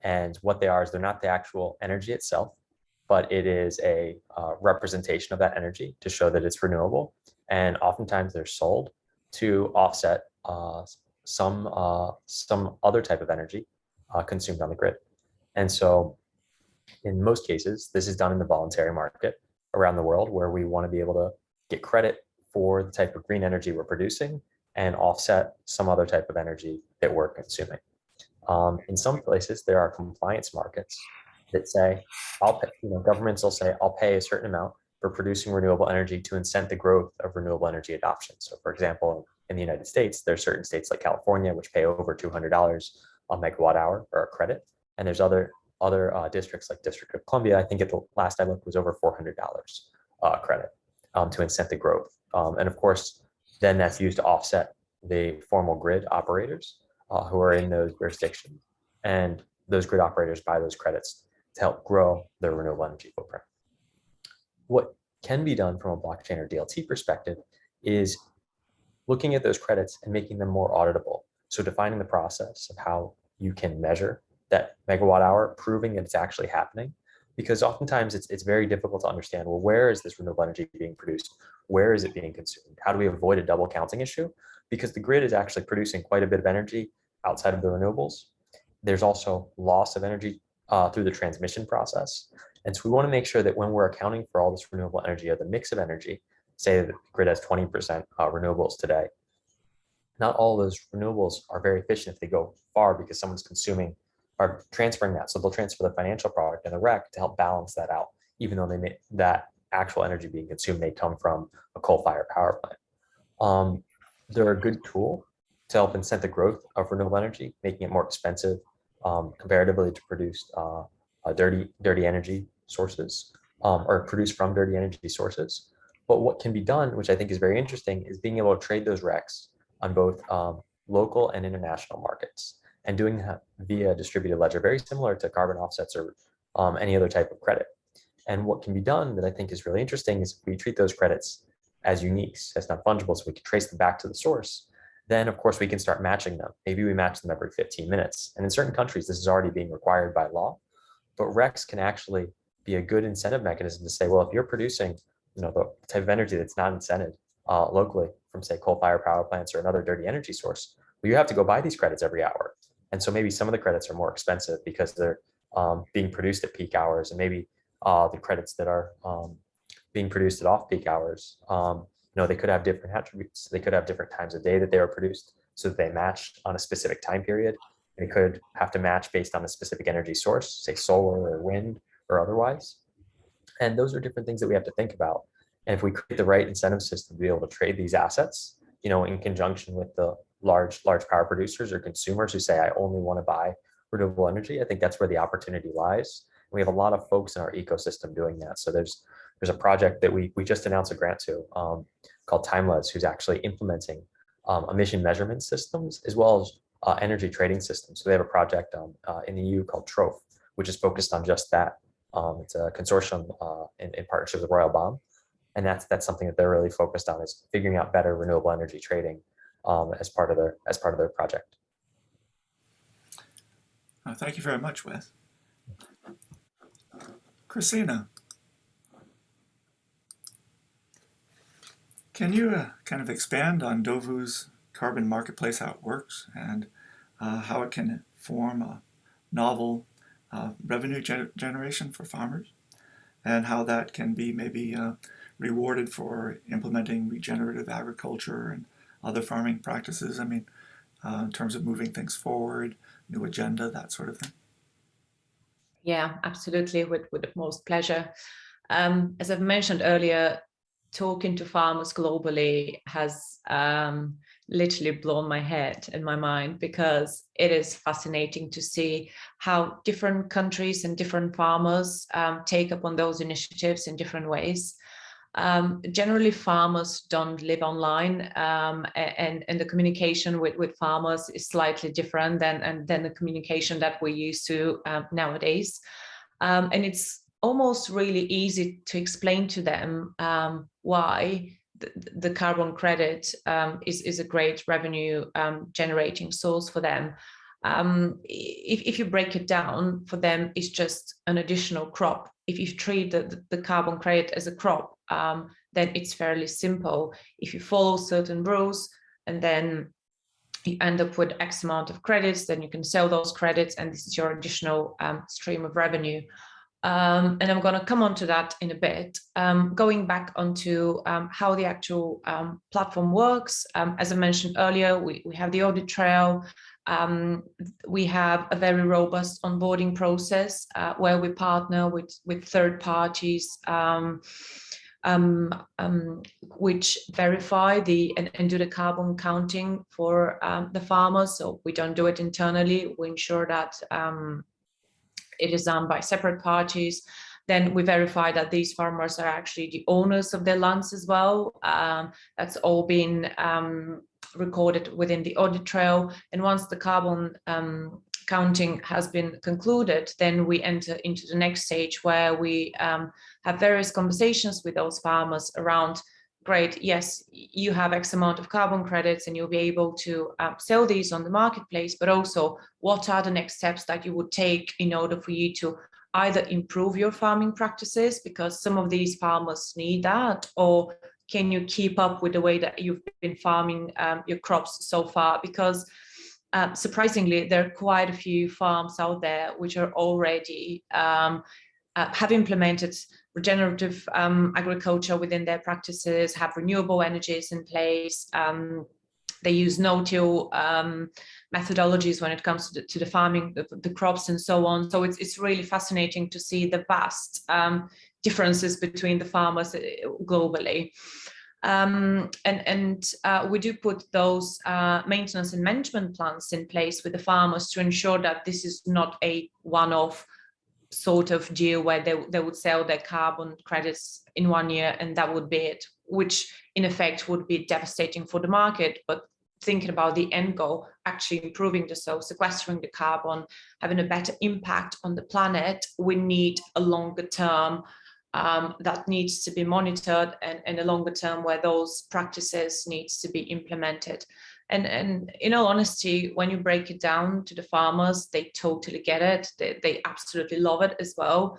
And what they are is they're not the actual energy itself, but it is a representation of that energy to show that it's renewable. And oftentimes they're sold to offset some other type of energy consumed on the grid. And so in most cases, this is done in the voluntary market around the world, where we want to be able to get credit for the type of green energy we're producing and offset some other type of energy that we're consuming. In some places, there are compliance markets that say, I'll pay, governments will say, I'll pay a certain amount for producing renewable energy to incent the growth of renewable energy adoption. So for example, in the United States, there are certain states like California, which pay over $200 a megawatt hour or a credit. And there's other districts like District of Columbia, I think at the last I looked was over $400 credit to incent the growth. And of course, then that's used to offset the formal grid operators who are in those jurisdictions. And those grid operators buy those credits to help grow their renewable energy footprint. What can be done from a blockchain or DLT perspective is looking at those credits and making them more auditable. So defining the process of how you can measure that megawatt hour, proving that it's actually happening, because oftentimes it's very difficult to understand, well, where is this renewable energy being produced? Where is it being consumed? How do we avoid a double counting issue? Because the grid is actually producing quite a bit of energy outside of the renewables. There's also loss of energy through the transmission process. And so we want to make sure that when we're accounting for all this renewable energy or the mix of energy, say that the grid has 20% renewables today, not all those renewables are very efficient if they go far because someone's consuming or transferring that. So they'll transfer the financial product and the REC to help balance that out, even though they may, that actual energy being consumed may come from a coal-fired power plant. They're a good tool to help incent the growth of renewable energy, making it more expensive comparatively to produce dirty energy sources or produce from dirty energy sources. But what can be done, which I think is very interesting, is being able to trade those RECs on both local and international markets, and doing that via distributed ledger, very similar to carbon offsets or any other type of credit. And what can be done that I think is really interesting is we treat those credits as uniques, as not fungible, so we can trace them back to the source. then of course we can start matching them. Maybe we match them every 15 minutes. And in certain countries, this is already being required by law, but RECs can actually be a good incentive mechanism to say, well, if you're producing, the type of energy that's not incented locally from, say, coal-fired power plants or another dirty energy source, well, you have to go buy these credits every hour. And so maybe some of the credits are more expensive because they're being produced at peak hours, and maybe the credits that are being produced at off-peak hours, they could have different attributes. They could have different times of day that they were produced so that they match on a specific time period. They could have to match based on a specific energy source, say solar or wind or otherwise. And those are different things that we have to think about. And if we create the right incentive system to be able to trade these assets, in conjunction with the large power producers or consumers who say, I only want to buy renewable energy, I think that's where the opportunity lies. We have a lot of folks in our ecosystem doing that. So there's a project that we just announced a grant to called Timeless, who's actually implementing emission measurement systems as well as energy trading systems. So they have a project in the EU called TROPH, which is focused on just that. It's a consortium in partnership with Royal BAM. And that's something that they're really focused on, is figuring out better renewable energy trading as part of their project. Thank you very much, Wes. Krasina, can you kind of expand on DOVU's carbon marketplace, how it works, and how it can form a novel revenue generation for farmers, and how that can be maybe rewarded for implementing regenerative agriculture and other farming practices? I mean, in terms of moving things forward, new agenda, that sort of thing. Yeah, absolutely, with the most pleasure. As I've mentioned earlier, talking to farmers globally has literally blown my head and my mind, because it is fascinating to see how different countries and different farmers take up on those initiatives in different ways. Generally, farmers don't live online, and the communication with farmers is slightly different than the communication that we're used to nowadays. And it's almost really easy to explain to them why the carbon credit is a great revenue generating source for them. If you break it down, for them, it's just an additional crop. If you treat the carbon credit as a crop, then it's fairly simple. If you follow certain rules and then you end up with X amount of credits, then you can sell those credits, and this is your additional stream of revenue. And I'm going to come on to that in a bit. Going back onto how the actual platform works, as I mentioned earlier, we have the audit trail. We have a very robust onboarding process where we partner with third parties which verify and do the carbon counting for the farmers. So we don't do it internally. We ensure that it is done by separate parties. Then we verify that these farmers are actually the owners of their lands as well. That's all been recorded within the audit trail. And once the carbon counting has been concluded, then we enter into the next stage where we have various conversations with those farmers around, great, yes, you have X amount of carbon credits and you'll be able to sell these on the marketplace, but also what are the next steps that you would take in order for you to either improve your farming practices, because some of these farmers need that, or can you keep up with the way that you've been farming your crops so far? Because surprisingly, there are quite a few farms out there which are already have implemented regenerative agriculture within their practices, have renewable energies in place. They use no-till methodologies when it comes to the farming, the crops and so on. So it's really fascinating to see the vast differences between the farmers globally. We do put those maintenance and management plans in place with the farmers to ensure that this is not a one-off sort of deal where they would sell their carbon credits in 1 year and that would be it, which in effect would be devastating for the market. But thinking about the end goal, actually improving the soil, sequestering the carbon, having a better impact on the planet, we need a longer term that needs to be monitored, and a longer term where those practices needs to be implemented. And in all honesty, when you break it down to the farmers, they totally get it. They absolutely love it as well.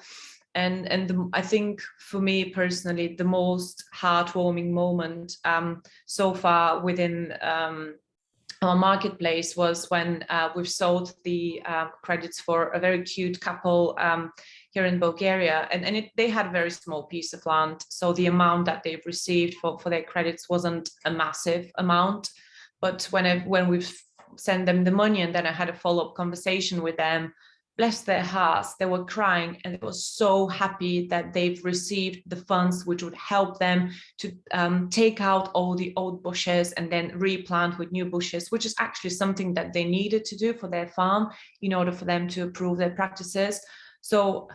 And I think for me personally, the most heartwarming moment so far within our marketplace was when we've sold the credits for a very cute couple here in Bulgaria, and they had a very small piece of land. So the amount that they've received for their credits wasn't a massive amount. But when we've sent them the money and then I had a follow-up conversation with them, bless their hearts, they were crying and they were so happy that they've received the funds which would help them to take out all the old bushes and then replant with new bushes, which is actually something that they needed to do for their farm in order for them to improve their practices. So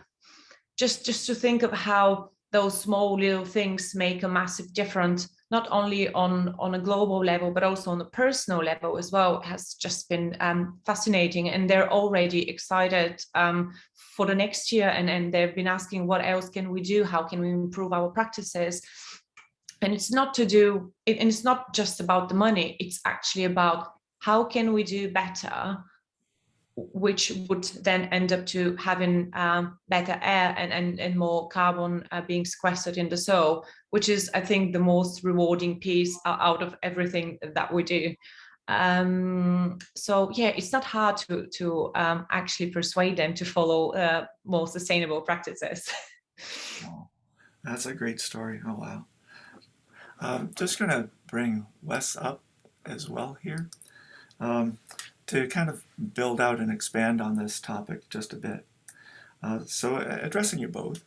just to think of how those small little things make a massive difference, not only on a global level, but also on a personal level as well, has just been fascinating. And they're already excited for the next year. And they've been asking, what else can we do? How can we improve our practices? And it's not and it's not just about the money. It's actually about how can we do better, which would then end up to having better air and more carbon being sequestered in the soil, which is, I think, the most rewarding piece out of everything that we do. So yeah, it's not hard to actually persuade them to follow more sustainable practices. Oh, that's a great story. Oh, wow. Just going to bring Wes up as well here. To kind of build out and expand on this topic just a bit. So addressing you both,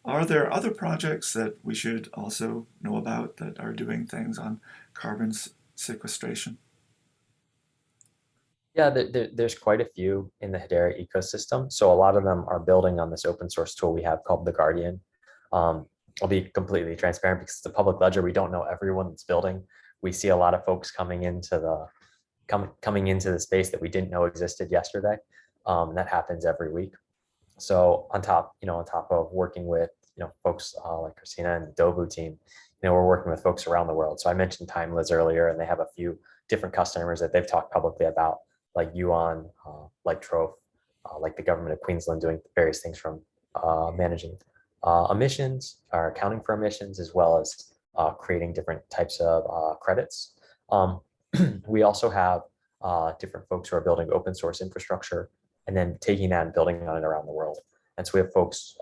are there other projects that we should also know about that are doing things on carbon sequestration? Yeah, there's quite a few in the Hedera ecosystem. So a lot of them are building on this open source tool we have called The Guardian. I'll be completely transparent because it's a public ledger. We don't know everyone that's building. We see a lot of folks coming into the space that we didn't know existed yesterday. That happens every week. So on top of working with folks like Krasina and the DOVU team, we're working with folks around the world. So I mentioned Timeless earlier, and they have a few different customers that they've talked publicly about, like Yuan, like Trofe, like the government of Queensland, doing various things from managing emissions, or accounting for emissions, as well as creating different types of credits. We also have different folks who are building open source infrastructure and then taking that and building on it around the world. And so we have folks,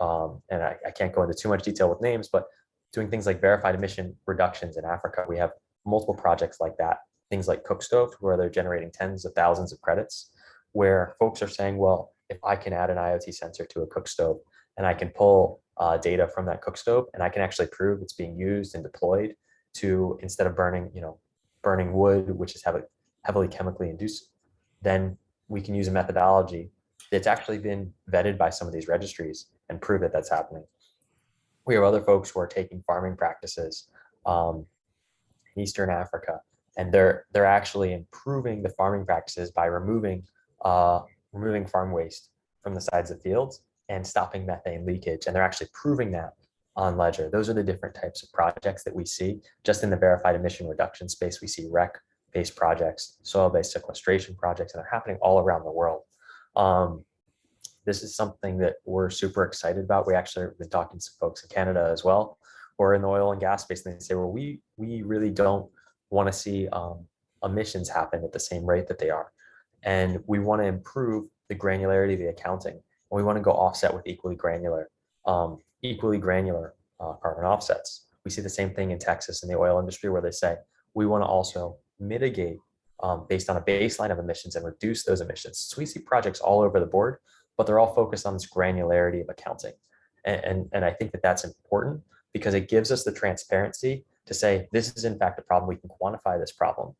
and I can't go into too much detail with names, but doing things like verified emission reductions in Africa. We have multiple projects like that, things like Cookstove, where they're generating tens of thousands of credits, where folks are saying, well, if I can add an IoT sensor to a cookstove and I can pull data from that cookstove and I can actually prove it's being used and deployed to, instead of burning wood, which is heavily chemically induced, then we can use a methodology that's actually been vetted by some of these registries and prove that that's happening. We have other folks who are taking farming practices in Eastern Africa, and they're actually improving the farming practices by removing farm waste from the sides of fields and stopping methane leakage. And they're actually proving that on Ledger. Those are the different types of projects that we see. Just in the verified emission reduction space, we see REC-based projects, soil-based sequestration projects, and they're happening all around the world. This is something that we're super excited about. We actually have been talking to some folks in Canada as well, or in the oil and gas space, and they say, well, we really don't want to see emissions happen at the same rate that they are. And we want to improve the granularity of the accounting. And we want to go offset with equally granular carbon offsets. We see the same thing in Texas in the oil industry, where they say, we want to also mitigate based on a baseline of emissions and reduce those emissions. So we see projects all over the board, but they're all focused on this granularity of accounting. And I think that that's important because it gives us the transparency to say, this is in fact a problem. We can quantify this problem.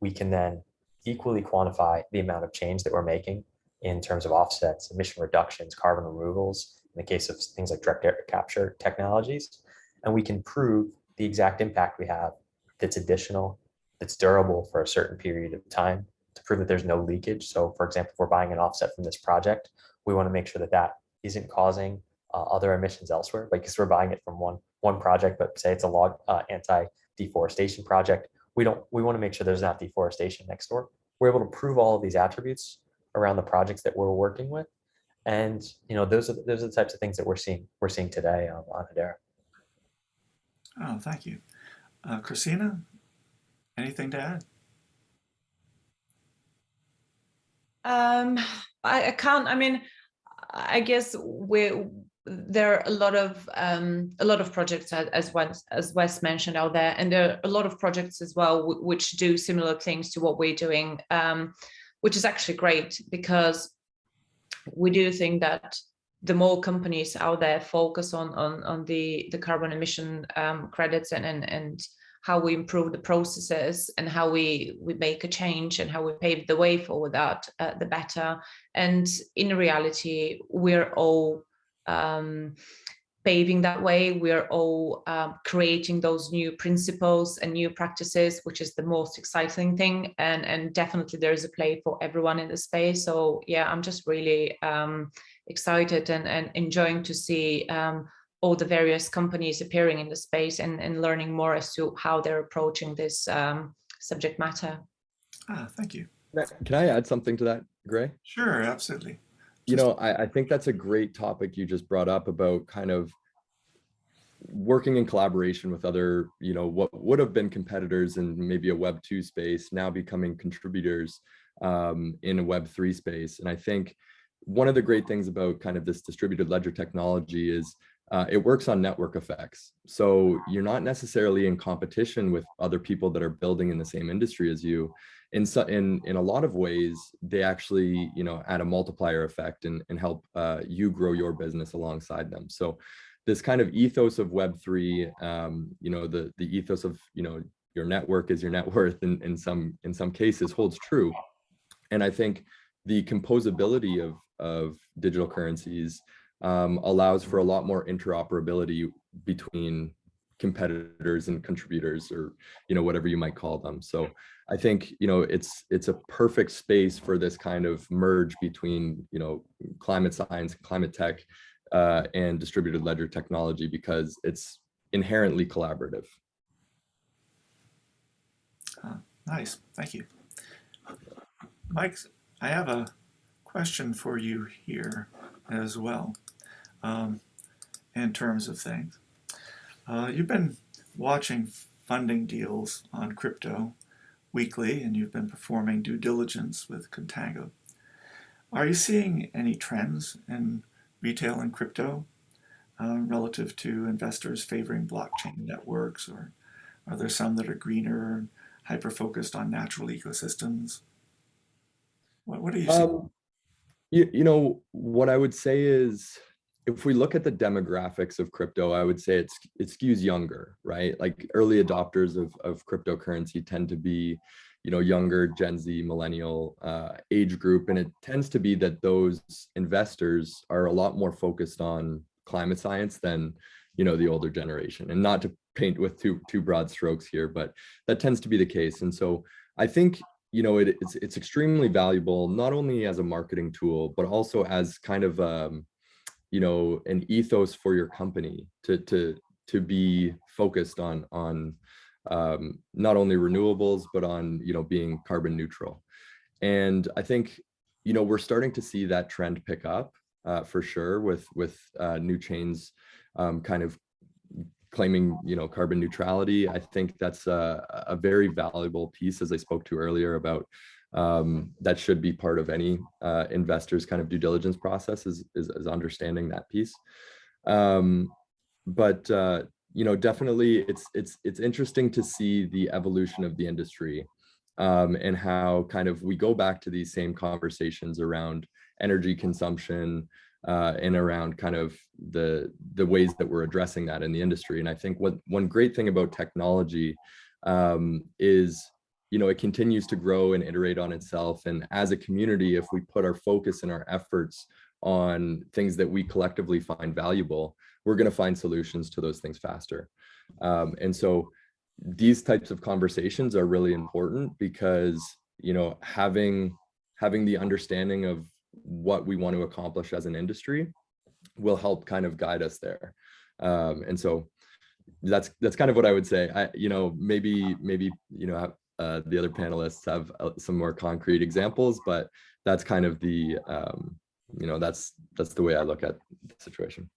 We can then equally quantify the amount of change that we're making in terms of offsets, emission reductions, carbon removals, in the case of things like direct air capture technologies. And we can prove the exact impact we have that's additional, that's durable for a certain period of time, to prove that there's no leakage. So for example, if we're buying an offset from this project, we want to make sure that that isn't causing other emissions elsewhere, because we're buying it from one project, but say it's a log anti-deforestation project, we want to make sure there's not deforestation next door. We're able to prove all of these attributes around the projects that we're working with. And those are the types of things that we're seeing today on Hedera. Oh, thank you. Krasina, anything to add? I can't. I mean, I guess there are a lot of projects as Wes mentioned out there, and there are a lot of projects as well which do similar things to what we're doing, which is actually great, because we do think that the more companies out there focus on the carbon emission credits and how we improve the processes and how we make a change and how we pave the way for that, the better. And in reality, we're all paving that way. We're all creating those new principles and new practices, which is the most exciting thing. And definitely there is a play for everyone in the space. So yeah, I'm just really excited and enjoying to see all the various companies appearing in the space and learning more as to how they're approaching this subject matter. Thank you. Can I add something to that, Gray? Sure, absolutely. I think that's a great topic you just brought up about kind of working in collaboration with other, what would have been competitors in maybe a Web 2 space, now becoming contributors in a Web 3 space. And I think one of the great things about kind of this distributed ledger technology is it works on network effects. So you're not necessarily in competition with other people that are building in the same industry as you. In a lot of ways, they actually, add a multiplier effect and help you grow your business alongside them. So this kind of ethos of Web3, the ethos of, your network is your net worth in some cases holds true. And I think the composability of digital currencies allows for a lot more interoperability between competitors and contributors, or whatever you might call them. So I think it's a perfect space for this kind of merge between climate science, climate tech, and distributed ledger technology, because it's inherently collaborative. Nice, thank you. Mike, I have a question for you here as well, in terms of things. You've been watching funding deals on crypto weekly, and you've been performing due diligence with Contango. Are you seeing any trends in retail and crypto relative to investors favoring blockchain networks, or are there some that are greener and hyper-focused on natural ecosystems? What are you seeing? What I would say is, if we look at the demographics of crypto, I would say it skews younger, right? Like early adopters of cryptocurrency tend to be, younger Gen Z, millennial age group. And it tends to be that those investors are a lot more focused on climate science than, the older generation. And not to paint with too broad strokes here, but that tends to be the case. And so I think, it's extremely valuable, not only as a marketing tool, but also as kind of, an ethos for your company to be focused on not only renewables, but on, being carbon neutral. And I think, we're starting to see that trend pick up for sure with new chains kind of claiming, carbon neutrality. I think that's a very valuable piece, as I spoke to earlier, about that should be part of any investor's kind of due diligence process is understanding that piece. But definitely it's interesting to see the evolution of the industry and how kind of we go back to these same conversations around energy consumption and around kind of the ways that we're addressing that in the industry. And I think one great thing about technology is, it continues to grow and iterate on itself. And as a community, if we put our focus and our efforts on things that we collectively find valuable, we're going to find solutions to those things faster. And so these types of conversations are really important because, having the understanding of what we want to accomplish as an industry will help kind of guide us there. And so that's kind of what I would say. Maybe the other panelists have some more concrete examples, but that's kind of the that's the way I look at the situation.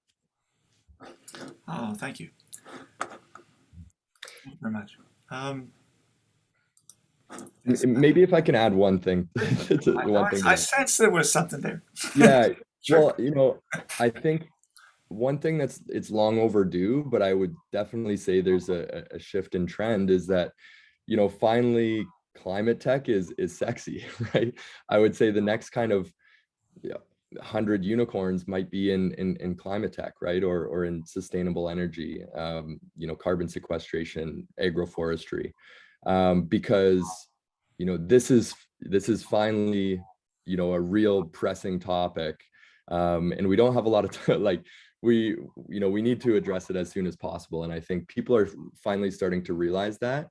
Oh, thank you. Thank you very much. Maybe if I can add one thing. I sense there was something there. Yeah. Sure. Well, I think one thing it's long overdue, but I would definitely say there's a shift in trend is that, finally climate tech is sexy, right? I would say the next kind of 100 unicorns might be in climate tech, right? Or in sustainable energy, carbon sequestration, agroforestry, because, this is finally, a real pressing topic. And we don't have a lot of time, we need to address it as soon as possible. And I think people are finally starting to realize that.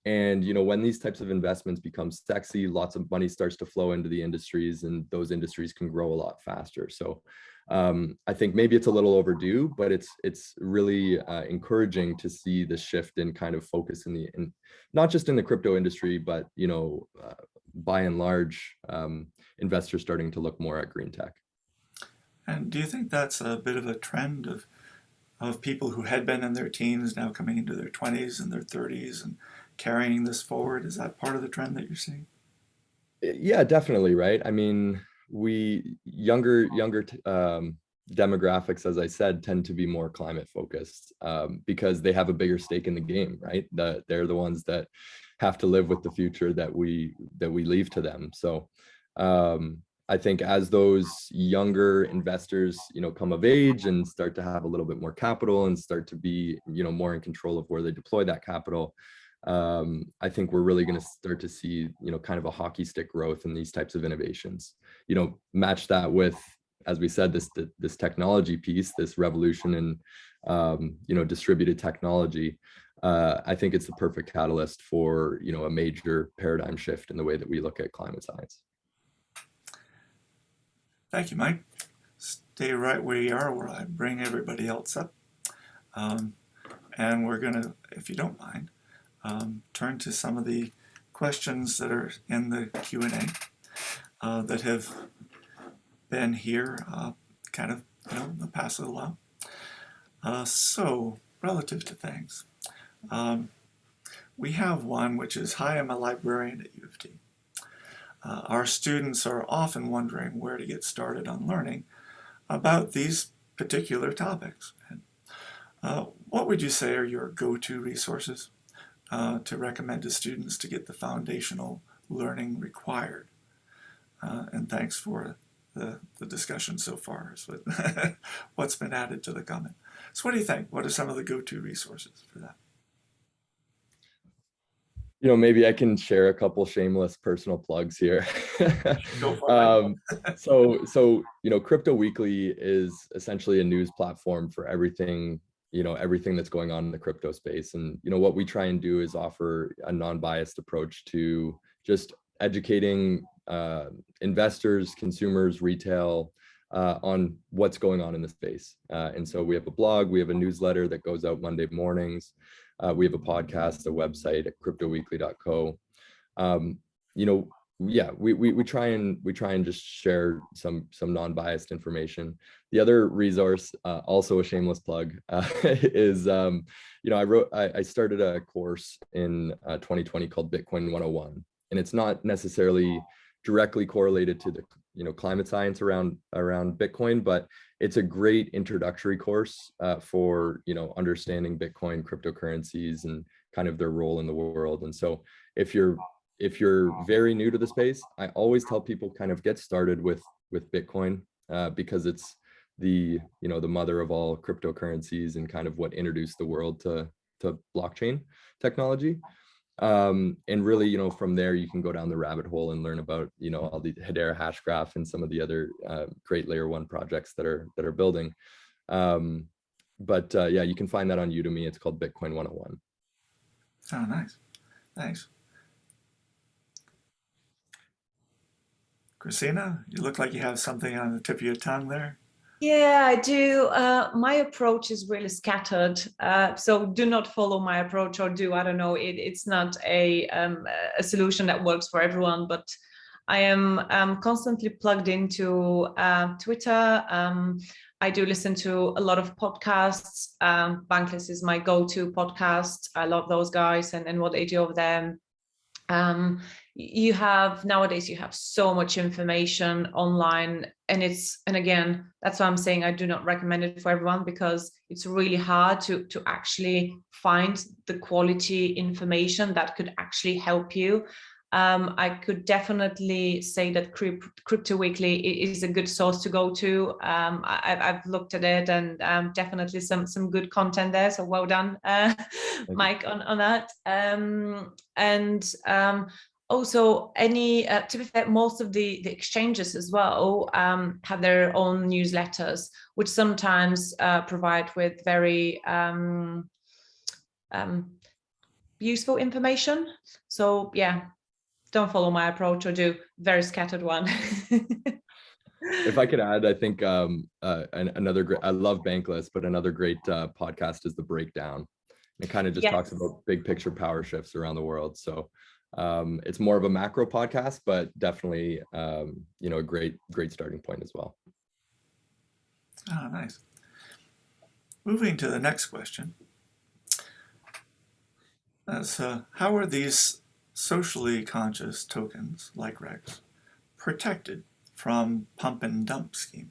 And, when these types of investments become sexy, lots of money starts to flow into the industries, and those industries can grow a lot faster. So I think maybe it's a little overdue, but it's really encouraging to see the shift in kind of focus in not just in the crypto industry, but, by and large, investors starting to look more at green tech. And do you think that's a bit of a trend of people who had been in their teens now coming into their 20s and their 30s and carrying this forward? Is that part of the trend that you're seeing? Yeah, definitely, right? I mean, younger demographics, as I said, tend to be more climate focused because they have a bigger stake in the game, right? They're the ones that have to live with the future that we leave to them. So I think as those younger investors, come of age and start to have a little bit more capital and start to be, more in control of where they deploy that capital, I think we're really going to start to see, kind of a hockey stick growth in these types of innovations. Match that with, as we said, this technology piece, this revolution in, distributed technology. I think it's the perfect catalyst for, a major paradigm shift in the way that we look at climate science. Thank you, Mike. Stay right where you are, where I bring everybody else up. And we're going to, if you don't mind, turn to some of the questions that are in the Q&A that have been here kind of in the past little while. So, relative to things, we have one which is, hi, I'm a librarian at U of T. Our students are often wondering where to get started on learning about these particular topics. What would you say are your go-to resources to recommend to students to get the foundational learning required? And thanks for the discussion so far. So what's been added to the comment? So what do you think? What are some of the go-to resources for that? Maybe I can share a couple shameless personal plugs here. Go for it. So Crypto Weekly is essentially a news platform for everything, everything that's going on in the crypto space. And, what we try and do is offer a non-biased approach to just educating investors, consumers, retail on what's going on in the space. And so we have a blog, we have a newsletter that goes out Monday mornings. We have a podcast, a website at cryptoweekly.co. We try and just share some non-biased information. The other resource, also a shameless plug, is I started a course in 2020 called Bitcoin 101, and it's not necessarily directly correlated to the climate science around Bitcoin, but it's a great introductory course for understanding Bitcoin, cryptocurrencies, and kind of their role in the world. And so if you're very new to the space, I always tell people kind of get started with Bitcoin because it's the mother of all cryptocurrencies and kind of what introduced the world to blockchain technology. And really, from there, you can go down the rabbit hole and learn about, all the Hedera Hashgraph and some of the other great layer one projects that are building. Yeah, you can find that on Udemy. It's called Bitcoin 101. Oh, nice. Thanks. Krasina, you look like you have something on the tip of your tongue there. Yeah, I do. My approach is really scattered. So do not follow my approach, or do, I don't know, it's not a solution that works for everyone, but I am constantly plugged into Twitter. I do listen to a lot of podcasts. Bankless is my go-to podcast. I love those guys and what they do over there. Nowadays you have so much information online, and again, that's why I'm saying I do not recommend it for everyone, because it's really hard to actually find the quality information that could actually help you. I could definitely say that Crypto Weekly is a good source to go to. I've looked at it, and definitely some good content there. So well done, Mike, on that. Also, to be fair, most of the exchanges as well have their own newsletters, which sometimes provide with very useful information. So yeah, don't follow my approach, or do very scattered one. If I could add, I think another great, I love Bankless, but another great podcast is The Breakdown. It kind of just talks about big picture power shifts around the world. So it's more of a macro podcast, but definitely, a great starting point as well. Ah, nice. Moving to the next question. How are these socially conscious tokens, like RECs, protected from pump and dump schemes?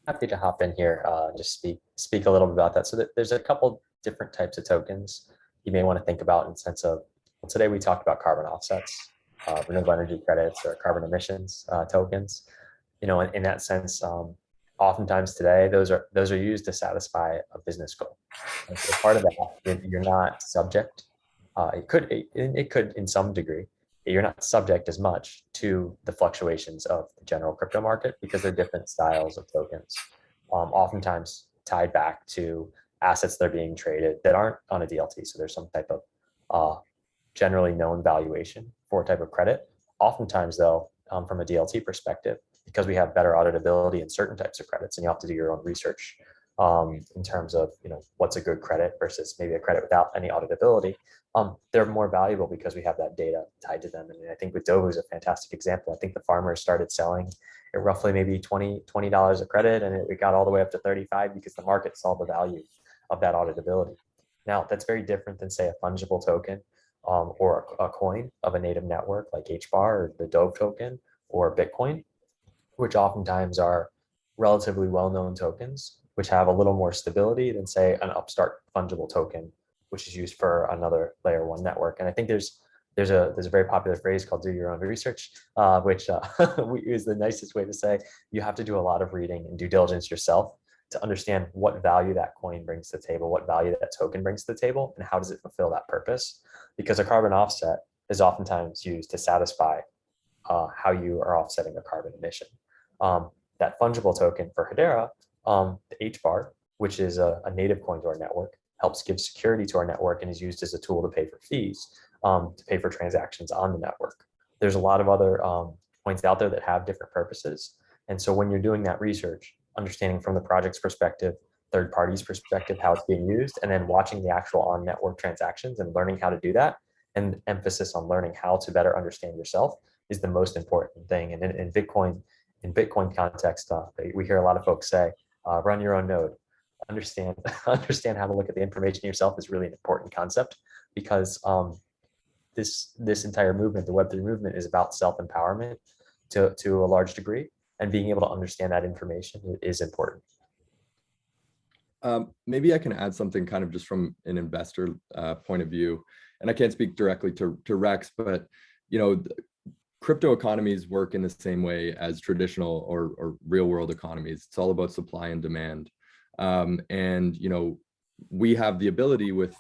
Happy to hop in here, just speak a little bit about that. So there's a couple different types of tokens you may want to think about in the sense of, well, today we talked about carbon offsets, renewable energy credits, or carbon emissions tokens. In that sense, oftentimes today those are used to satisfy a business goal. And so part of that, you're not subject. It could in some degree. You're not subject as much to the fluctuations of the general crypto market, because they're different styles of tokens, oftentimes tied back to assets that are being traded that aren't on a DLT. So there's some type of generally known valuation for a type of credit. Oftentimes, though, from a DLT perspective, because we have better auditability in certain types of credits, and you have to do your own research in terms of what's a good credit versus maybe a credit without any auditability. They're more valuable because we have that data tied to them. And I think with DOVU is a fantastic example. I think the farmers started selling at roughly maybe $20 a credit, and it got all the way up to 35 because the market saw the value of that auditability. Now, that's very different than, say, a fungible token or a coin of a native network like HBAR or the DOVU token or Bitcoin, which oftentimes are relatively well-known tokens, which have a little more stability than, say, an upstart fungible token, which is used for another layer one network. And I think there's a very popular phrase called "do your own research," which is the nicest way to say you have to do a lot of reading and due diligence yourself to understand what value that coin brings to the table, what value that token brings to the table, and how does it fulfill that purpose. Because a carbon offset is oftentimes used to satisfy how you are offsetting a carbon emission. That fungible token for Hedera, the HBAR, which is a native coin to our network, helps give security to our network and is used as a tool to pay for fees, to pay for transactions on the network. There's a lot of other coins out there that have different purposes. And so when you're doing that research, understanding from the project's perspective, third parties' perspective, how it's being used, and then watching the actual on-network transactions and learning how to do that, and emphasis on learning how to better understand yourself is the most important thing. And in Bitcoin context, we hear a lot of folks say, run your own node. Understand how to look at the information yourself is really an important concept, because this entire movement, the Web3 movement, is about self-empowerment to a large degree, and being able to understand that information is important. Maybe I can add something kind of just from an investor point of view, and I can't speak directly to RECs, but crypto economies work in the same way as traditional or real world economies. It's all about supply and demand. And we have the ability with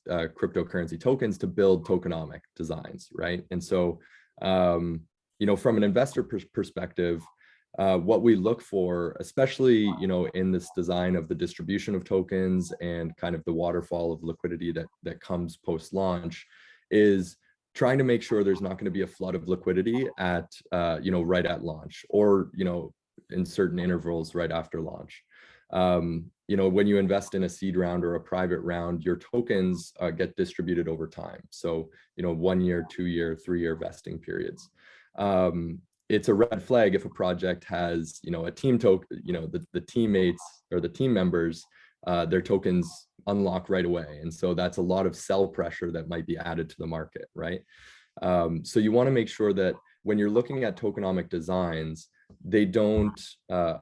cryptocurrency tokens to build tokenomic designs, right? And so, from an investor perspective, what we look for, especially in this design of the distribution of tokens and kind of the waterfall of liquidity that comes post-launch, is trying to make sure there's not going to be a flood of liquidity at, right at launch, or, in certain intervals right after launch. When you invest in a seed round or a private round, your tokens get distributed over time. So, 1 year, 2 year, 3 year vesting periods. It's a red flag if a project has, a team token, the teammates or the team members, their tokens unlock right away. And so that's a lot of sell pressure that might be added to the market, right? So you want to make sure that when you're looking at tokenomic designs, they don't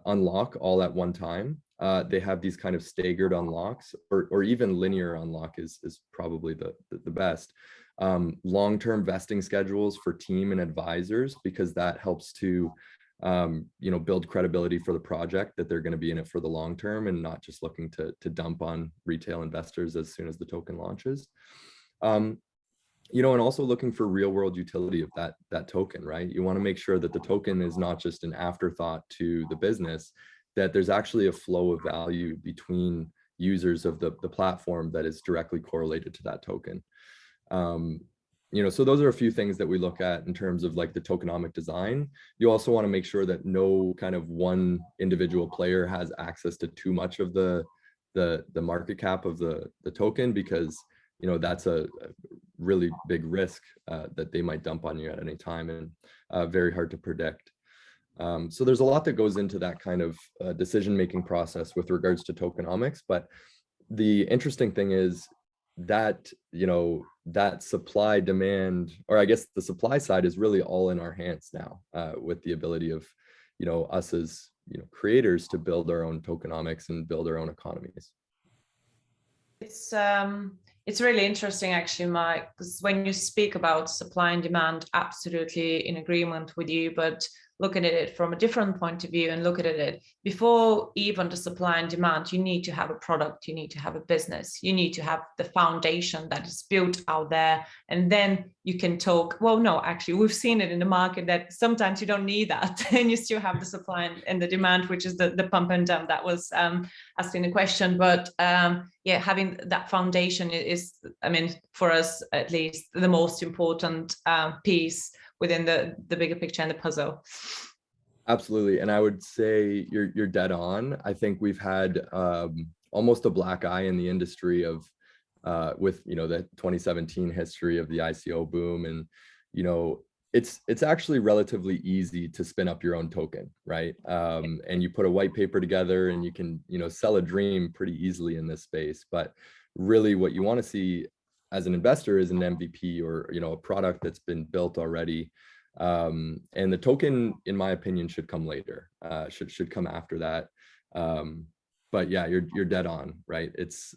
unlock all at one time. They have these kind of staggered unlocks, or even linear unlock is probably the best. Long-term vesting schedules for team and advisors, because that helps to build credibility for the project that they're going to be in it for the long term and not just looking to dump on retail investors as soon as the token launches. And also looking for real world utility of that token, right? You want to make sure that the token is not just an afterthought to the business, that there's actually a flow of value between users of the platform that is directly correlated to that token. So those are a few things that we look at in terms of like the tokenomic design. You also want to make sure that no kind of one individual player has access to too much of the market cap of the token, because that's a really big risk that they might dump on you at any time, and very hard to predict. So there's a lot that goes into that kind of decision-making process with regards to tokenomics. But the interesting thing is that, that supply demand, or I guess the supply side is really all in our hands now, with the ability of, us as, creators to build our own tokenomics and build our own economies. It's really interesting, actually, Mike, because when you speak about supply and demand, absolutely in agreement with you, but looking at it from a different point of view and looking at it before even the supply and demand, you need to have a product, you need to have a business, you need to have the foundation that is built out there, and then you can talk. Well, no, actually, we've seen it in the market that sometimes you don't need that, and you still have the supply and the demand, which is the pump and dump that was asking the question. But yeah, having that foundation is, for us at least, the most important piece within the bigger picture and the puzzle. Absolutely. And I would say you're dead on. I think we've had almost a black eye in the industry of with the 2017 history of the ICO boom. And it's actually relatively easy to spin up your own token, right? And you put a white paper together and you can sell a dream pretty easily in this space. But really what you want to see as an investor is an MVP, or a product that's been built already. And the token, in my opinion, should come later, should come after that. But yeah, you're dead on, right? It's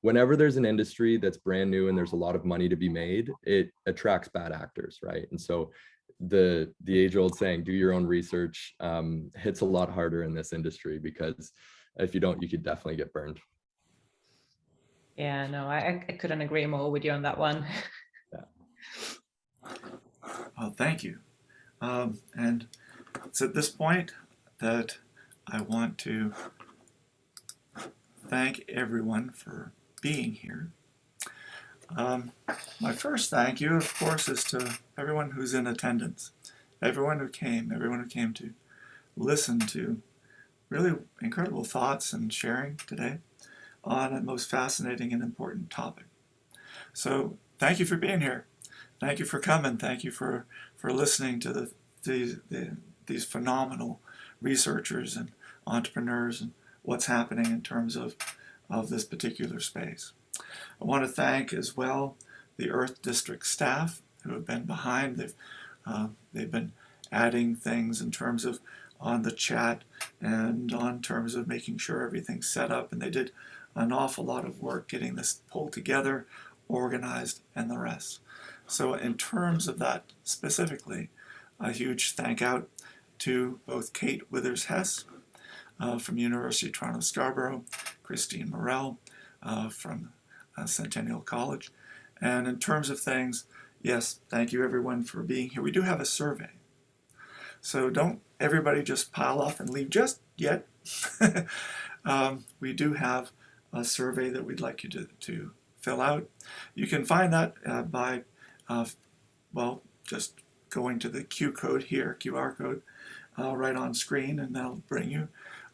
whenever there's an industry that's brand new and there's a lot of money to be made, it attracts bad actors, right? And so the age-old saying, do your own research, hits a lot harder in this industry, because if you don't, you could definitely get burned. Yeah, no, I couldn't agree more with you on that one. Yeah. Well, thank you. And it's at this point that I want to thank everyone for being here. My first thank you, of course, is to everyone who's in attendance, everyone who came to listen to really incredible thoughts and sharing today on a most fascinating and important topic. So thank you for being here. Thank you for coming. Thank you for listening to these phenomenal researchers and entrepreneurs and what's happening in terms of this particular space. I want to thank as well the EaRTH district staff who have been behind. They've been adding things in terms of on the chat and on terms of making sure everything's set up, and they did an awful lot of work getting this pulled together, organized, and the rest. So in terms of that specifically, a huge thank out to both Kate Withers-Hess from University of Toronto Scarborough, Christine Morel from Centennial College. And in terms of things, yes, thank you everyone for being here. We do have a survey. So don't everybody just pile off and leave just yet. We do have a survey that we'd like you to fill out. You can find that by, well, just going to the QR code right on screen, and that'll bring you.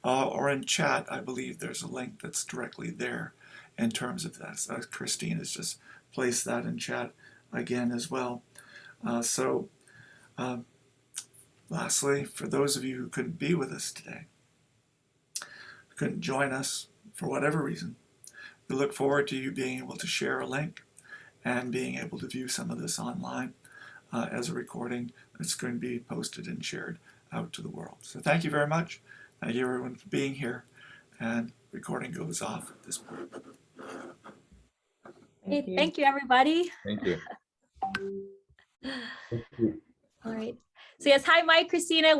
Or in chat, I believe there's a link that's directly there in terms of that. So Christine has just placed that in chat again as well. Lastly, for those of you who couldn't be with us today, couldn't join us for whatever reason, we look forward to you being able to share a link and being able to view some of this online as a recording that's going to be posted and shared out to the world. So thank you very much. Thank you everyone for being here, and recording goes off at this point. Thank you, everybody. Thank you. All right. So yes, hi, Mike, Christina.